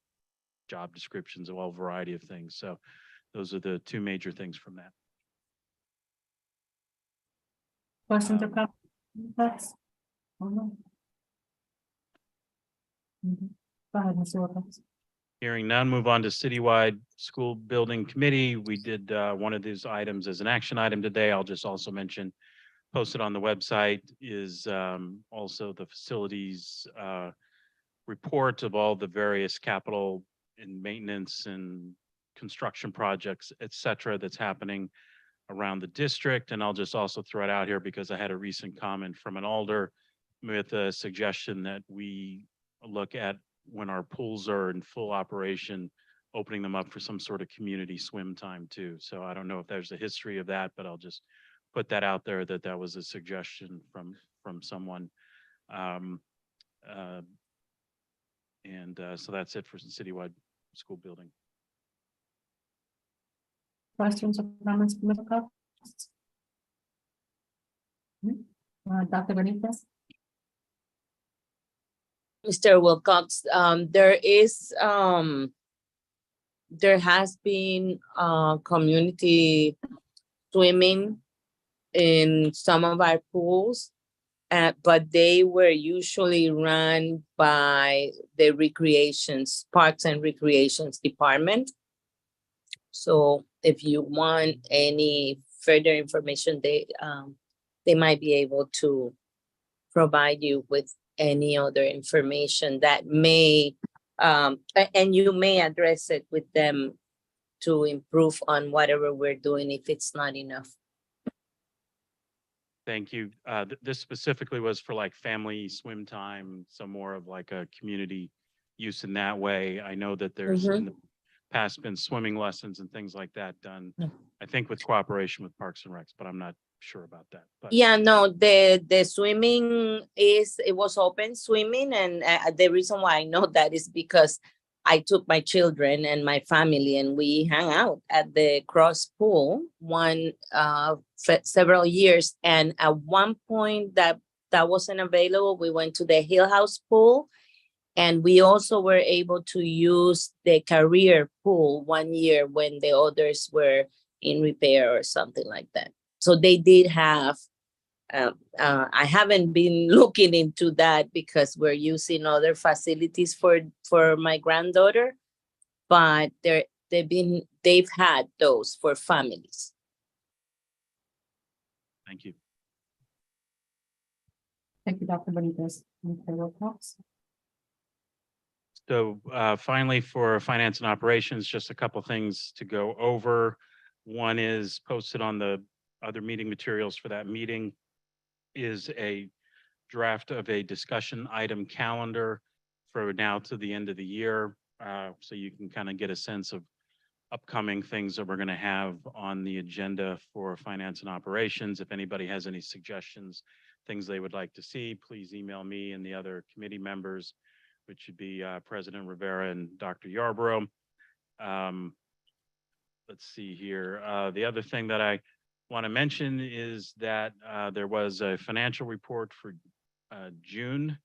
job descriptions of all variety of things. So those are the two major things from that. Questions or comments? Mhm. Go ahead, Mr. Wilcox. Hearing none, move on to citywide school building committee. We did one of these items as an action item today. I'll just also mention, posted on the website is also the facilities report of all the various capital and maintenance and construction projects, et cetera, that's happening around the district. And I'll just also throw it out here because I had a recent comment from an alder with a suggestion that we look at when our pools are in full operation, opening them up for some sort of community swim time too. So I don't know if there's a history of that, but I'll just put that out there that that was a suggestion from someone. So that's it for citywide school building. Questions or comments, from Mr. Wilcox? Dr. Benitez? Mr. Wilcox, there has been community swimming in some of our pools, but they were usually run by the Parks and Recreations Department. So if you want any further information, they might be able to provide you with any other information that may, and you may address it with them to improve on whatever we're doing if it's not enough. Thank you. This specifically was for like family swim time, some more of like a community use in that way. I know that there's in the past been swimming lessons and things like that done, I think with cooperation with Parks and Recs, but I'm not sure about that. But Yeah, no, the swimming it was open swimming, and the reason why I know that is because I took my children and my family and we hung out at the Cross Pool several years, and at one point that wasn't available, we went to the Hill House Pool, and we also were able to use the Career Pool one year when the others were in repair or something like that. So they did have, I haven't been looking into that because we're using other facilities for my granddaughter, but they've had those for families. thank you. Thank you, Dr. Benitez. Mr. Wilcox? So finally, for finance and operations, just a couple things to go over. One is posted on the other meeting materials for that meeting is a draft of a discussion item calendar for now to the end of the year. So you can kind of get a sense of upcoming things that we're going to have on the agenda for finance and operations. If anybody has any suggestions, things they would like to see, please email me and the other committee members, which should be President Rivera and Dr. Yarborough. Let's see here. The other thing that I want to mention is that there was a financial report for June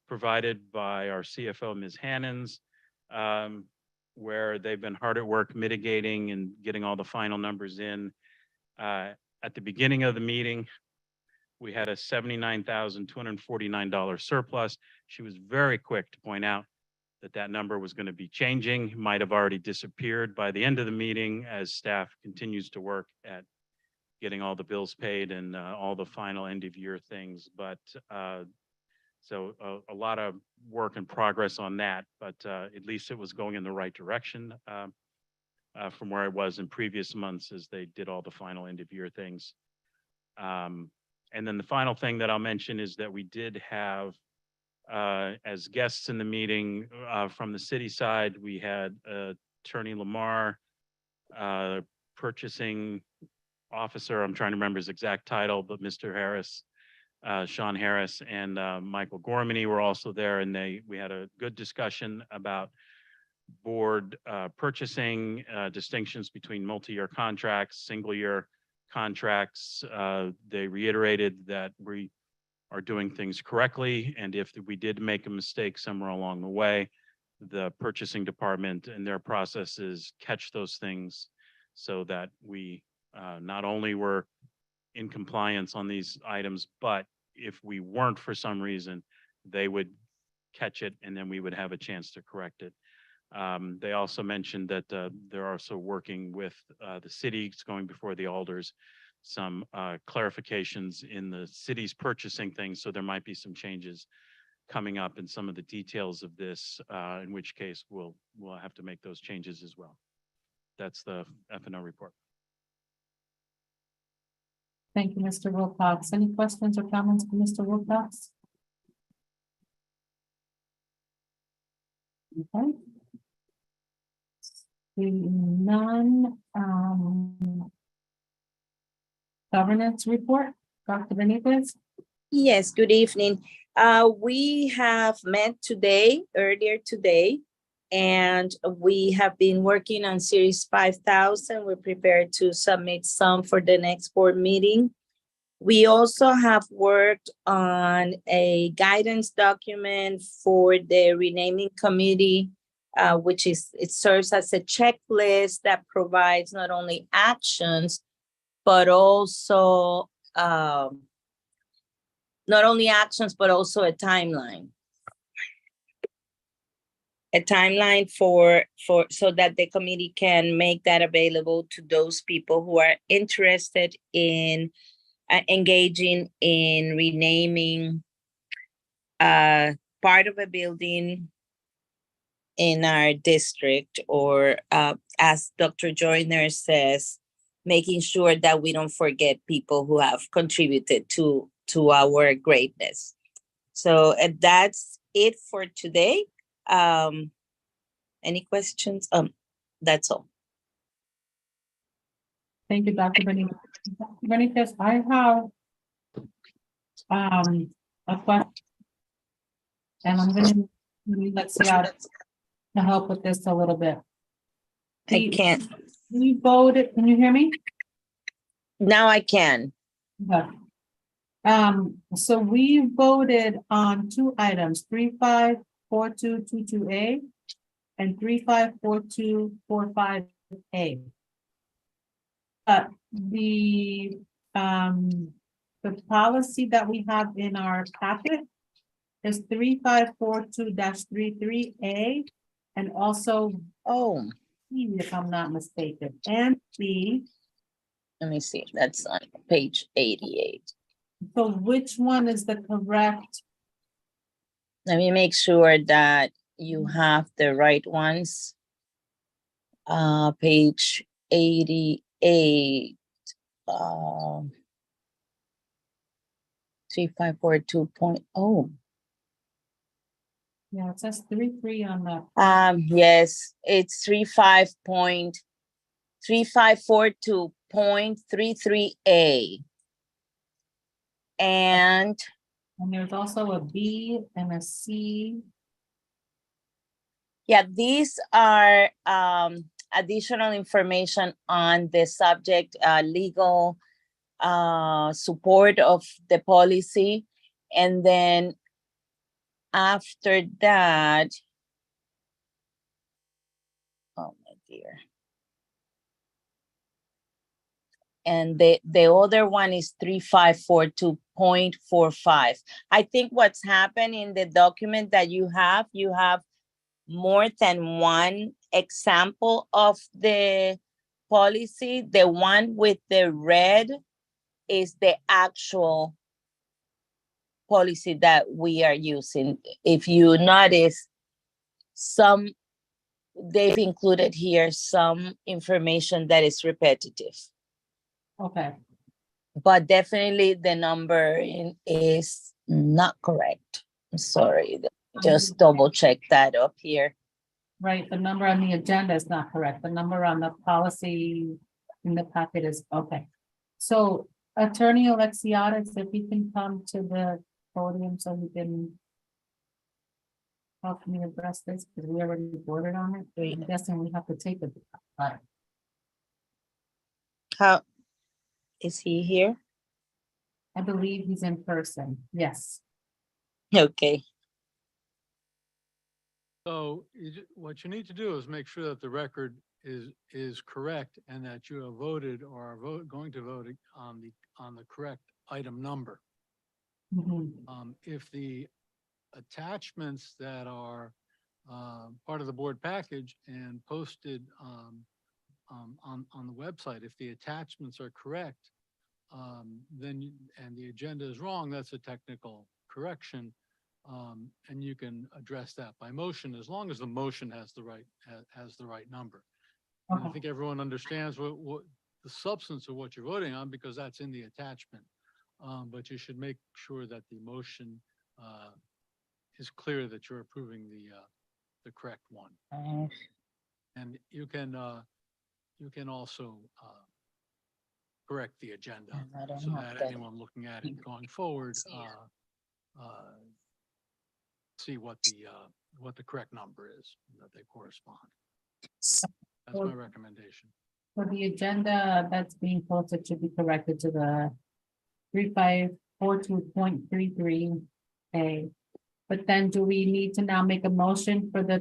provided by our CFO, Ms. Hannons, where they've been hard at work mitigating and getting all the final numbers in. At the beginning of the meeting, we had a $79,249 surplus. She was very quick to point out that that number was going to be changing, might have already disappeared by the end of the meeting as staff continues to work at getting all the bills paid and all the final end of year things. But so a lot of work in progress on that, but at least it was going in the right direction from where I was in previous months as they did all the final end of year things. And then the final thing that I'll mention is that we did have As guests in the meeting from the city side, we had Attorney Lamar, purchasing officer, I'm trying to remember his exact title, but Mr. Harris, Sean Harris and Michael Gormany were also there, and we had a good discussion about board purchasing, distinctions between multi-year contracts, single-year contracts. They reiterated that we are doing things correctly, and if we did make a mistake somewhere along the way, the purchasing department and their processes catch those things so that we not only were in compliance on these items, but if we weren't for some reason, they would catch it and then we would have a chance to correct it. They also mentioned that they're also working with the city, it's going before the alders, some clarifications in the city's purchasing things. So there might be some changes coming up in some of the details of this, in which case we'll have to make those changes as well. That's the F&O report. Thank you, Mr. Wilcox. Any questions or comments for Mr. Wilcox? Okay. Seeing none, governance report, Dr. Benitez. Yes, good evening. We have met earlier today, and we have been working on Series 5000. We're prepared to submit some for the next board meeting. We also have worked on a guidance document for the renaming committee, it serves as a checklist that provides not only actions, but also a timeline. A timeline so that the committee can make that available to those people who are interested in engaging in renaming part of a building in our district, or as Dr. Joyner says, making sure that we don't forget people who have contributed to our greatness. So that's it for today. Any questions? That's all. Thank you, Dr. Benitez. Dr. Benitez, I have a question. And I'm gonna let's see how to help with this a little bit. I can't. We voted, can you hear me? Now I can. Okay. So we voted on two items, 354222A and 354245A. The policy that we have in our packet is 3542-33A, and also, if I'm not mistaken, and B. Let me see, that's on page 88. So which one is the correct? Let me make sure that you have the right ones. Page 88. 3542.0. Yeah, it says 33 on the. Yes, it's 3542.33A. And there's also a B and a C. yeah, these are additional information on the subject, legal support of the policy. And then after that, oh my dear. And the other one is 3542.45. I think what's happened in the document that you have more than one example of the policy. The one with the red is the actual policy that we are using. If you notice, they've included here some information that is repetitive. Okay. But definitely the number is not correct. Sorry, just double check that up here. Right, the number on the agenda is not correct. The number on the policy in the packet is, okay. So Attorney Alexiadis, if you can come to the podium so you can help me address this, because we already voted on it. I'm guessing we have to take it. But How, is he here? I believe he's in person. Yes. Okay, So what you need to do is make sure that the record is correct and that you have voted or are going to vote on the correct item number. Mhm. If the attachments that are part of the board package and posted on the website, if the attachments are correct, and the agenda is wrong, that's a technical correction. And you can address that by motion, as long as the motion has the right number. And I Okay. think everyone understands what the substance of what you're voting on, because that's in the attachment. But you should make sure that the motion is clear that you're approving the correct one. And you can also correct the agenda I don't so have that that. anyone looking at it going forward see what the correct number is, that they correspond. That's my recommendation. So the agenda that's being posted should be corrected to the 3542.33A. But then do we need to now make a motion for the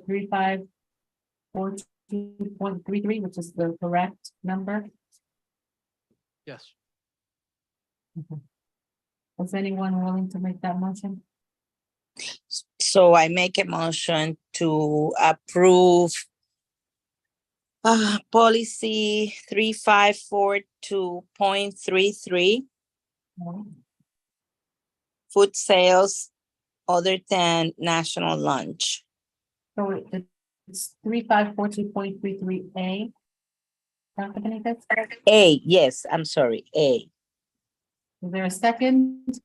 3542.33, which is the correct number? Yes, Is anyone willing to make that motion? so I make a motion to approve policy 3542.33, food sales other than national lunch. So it's 3542.33A. Dr. Benitez, A, yes, I'm sorry, A. is there a second?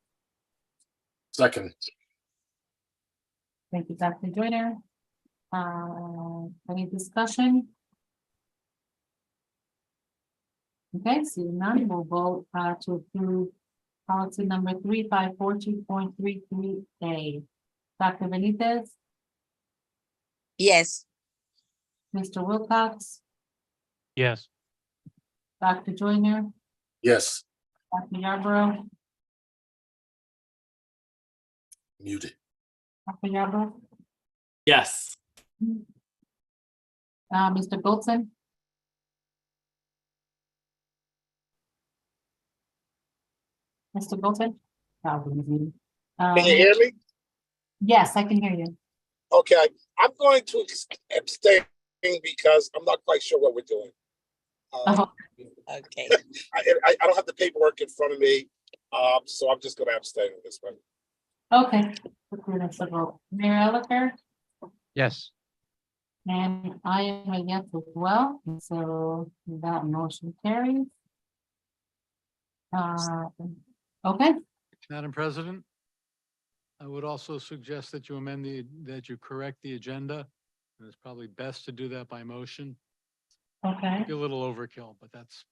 Second, Thank you, Dr. Joyner. Any discussion? Okay, seeing none, we'll vote to approve policy number 3542.33A. Dr. Benitez, Yes, Mr. Wilcox, Yes. Dr. Joyner, yes, Dr. Yarborough, muted. Dr. Yarborough, Yes. Mr. Goldson. Mr. Goldson? Can you hear me? Yes, I can hear you. Okay, I'm going to abstain because I'm not quite sure what we're doing. okay. I don't have the paperwork in front of me, so I'm just gonna abstain on this one. Okay. Mayor Elicker, Yes. and I am a yes as well, so that motion carries. Okay, Madam President, I would also suggest that you that you correct the agenda. And it's probably best to do that by motion. okay, Be a little overkill, but that's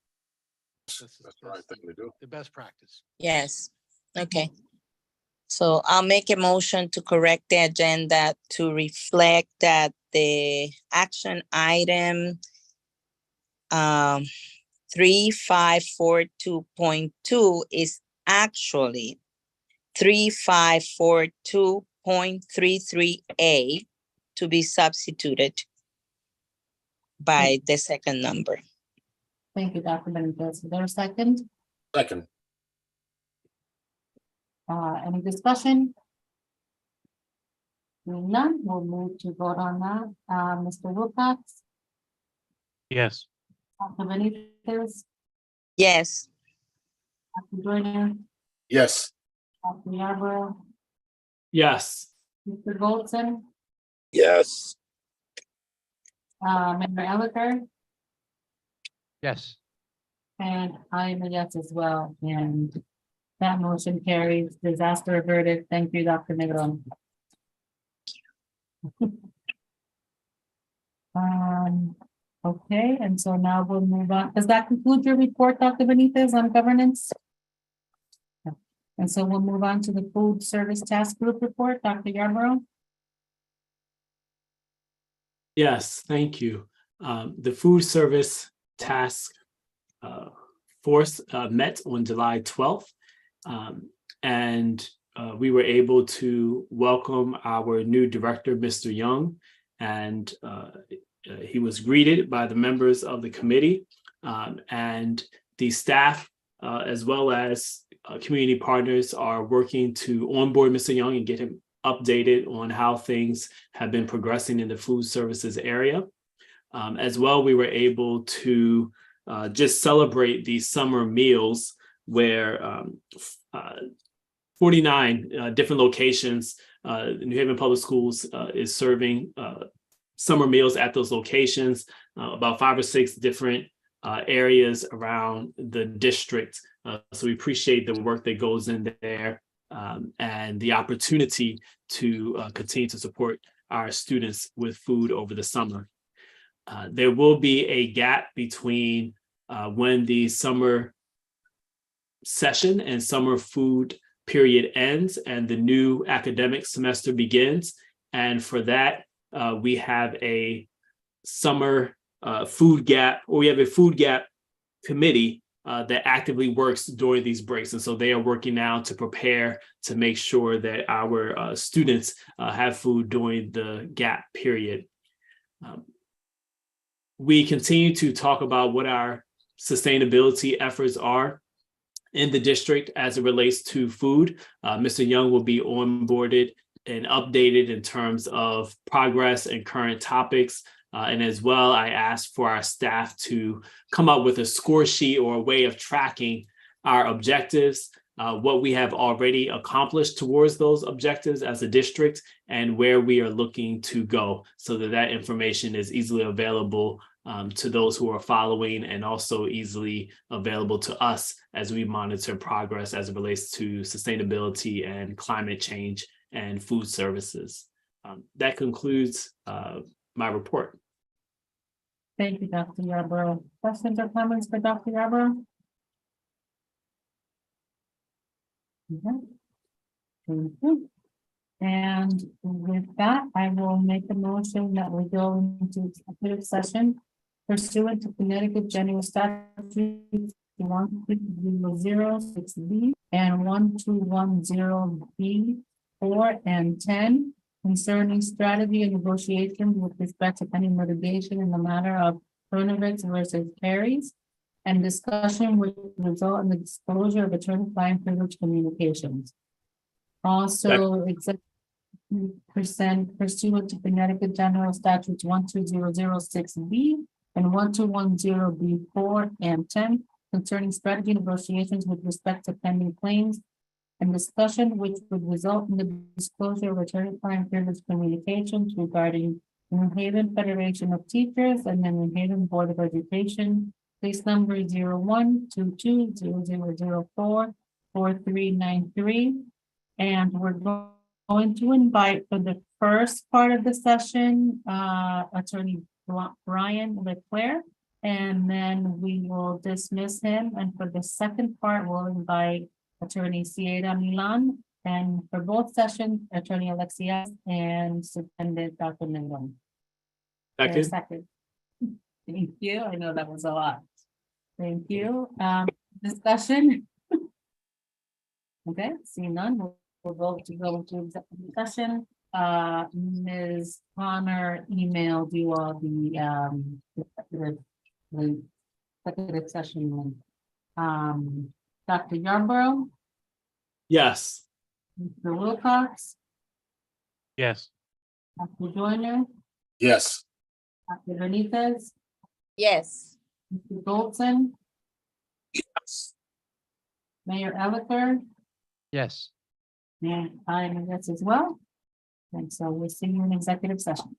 That's the right thing to do. the best practice. Yes, okay. So I'll make a motion to correct the agenda to reflect that the action item 3542.2 is actually 3542.33A to be substituted by the second number. thank you, Dr. Benitez. Is there a second? Second, Any discussion? Seeing none, we'll move to vote on that. Mr. Wilcox, Yes. Dr. Benitez, Yes, Dr. Joyner, yes, Dr. Yarborough, Yes. Mr. Goldson, Yes, Member Elicker, Yes. and I am a yes as well, and that motion carries. Disaster averted. Thank you, Dr. Negron. Okay, and so now we'll move on. Does that conclude your report, Dr. Benitez, on governance? And so we'll move on to the food service task group report, Dr. Yarborough. Yes, thank you. The food service task force met on July 12th. And we were able to welcome our new director, Mr. Young, and he was greeted by the members of the committee and the staff, as well as community partners, are working to onboard Mr. Young and get him updated on how things have been progressing in the food services area. As well, we were able to just celebrate these summer meals where 49 different locations, New Haven Public Schools is serving summer meals at those locations, about 5 or 6 different areas around the district. So we appreciate the work that goes in there and the opportunity to continue to support our students with food over the summer. There will be a gap between when the summer session and summer food period ends and the new academic semester begins. And for that, we have a summer food gap, or we have a food gap committee that actively works during these breaks. And so they are working now to prepare to make sure that our students have food during the gap period. We continue to talk about what our sustainability efforts are in the district as it relates to food. Mr. Young will be onboarded and updated in terms of progress and current topics. And as well, I asked for our staff to come up with a score sheet or a way of tracking our objectives, what we have already accomplished towards those objectives as a district, and where we are looking to go, so that that information is easily available to those who are following, and also easily available to us as we monitor progress as it relates to sustainability and climate change and food services. That concludes my report. Thank you, Dr. Yarborough. Questions or comments for Dr. Yarborough? Okay. Thank you. And with that, I will make a motion that we go into executive session pursuant to Connecticut General Statute 13006B and 1210B 4 and 10 concerning strategy and negotiation with respect to pending litigation in the matter of Kronovitz versus Carries, and discussion which result in the disclosure of attorney-client privilege communications. Also, executive pursuant to Connecticut General Statutes 12006B and 1210B 4 and 10 concerning strategy negotiations with respect to pending claims, and discussion which would result in the disclosure of attorney-client privilege communications regarding New Haven Federation of Teachers and the New Haven Board of Education, case number 012200044393. And we're going to invite for the first part of the session, Attorney Brian Leclerc, and then we will dismiss him. And for the second part, we'll invite Attorney Sierra Milan, and for both sessions, Attorney Alexia and Superintendent Dr. Mendoza. Second. Thank you. I know that was a lot. Thank you. Discussion. Okay, seeing none, we'll go into executive session. Ms. Connor emailed you all the executive session link. Dr. Yarborough, Yes. Mr. Wilcox, Yes. Dr. Joyner, Yes. Dr. Benitez, Yes. Mr. Goldson, Yes. Mayor Elicker, Yes. and I am a yes as well. And so we'll see you in executive session.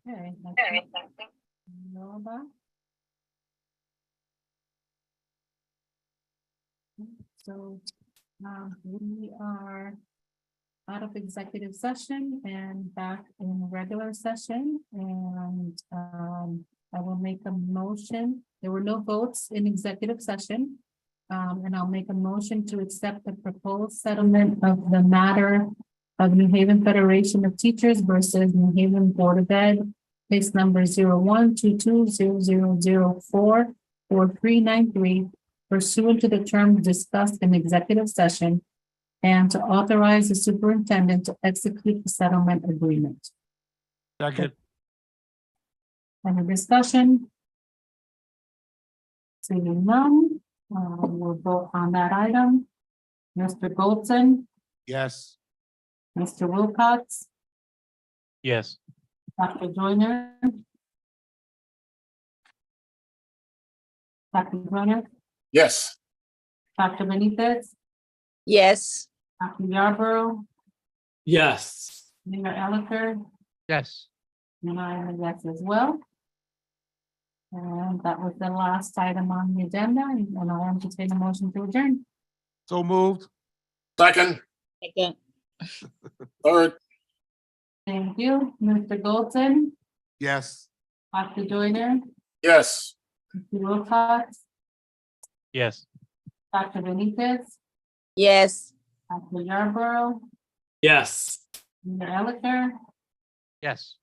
Okay. Nova. So, we are out of executive session and back in regular session, and, I will make a motion. There were no votes in executive session. And I'll make a motion to accept the proposed settlement of the matter of New Haven Federation of Teachers versus New Haven Board of Ed, case number 012200044393, pursuant to the terms discussed in executive session, and to authorize the superintendent to execute the settlement agreement. Second. Any discussion? Seeing none, we'll vote on that item. Mr. Goldson, Yes. Mr. Wilcox, Yes. Dr. Joyner. Dr. Joyner, Yes. Dr. Benitez, Yes, Dr. Yarborough, Yes. Mayor Elicker, Yes. and I am a yes as well. And that was the last item on the agenda, and I'll entertain a motion to adjourn. So moved. Second, second, third, Thank you, Mr. Goldson, Yes. Dr. Joyner, yes. Mr. Wilcox, Yes. Dr. Benitez, yes. Dr. Yarborough, Yes. Mayor Elicker, Yes.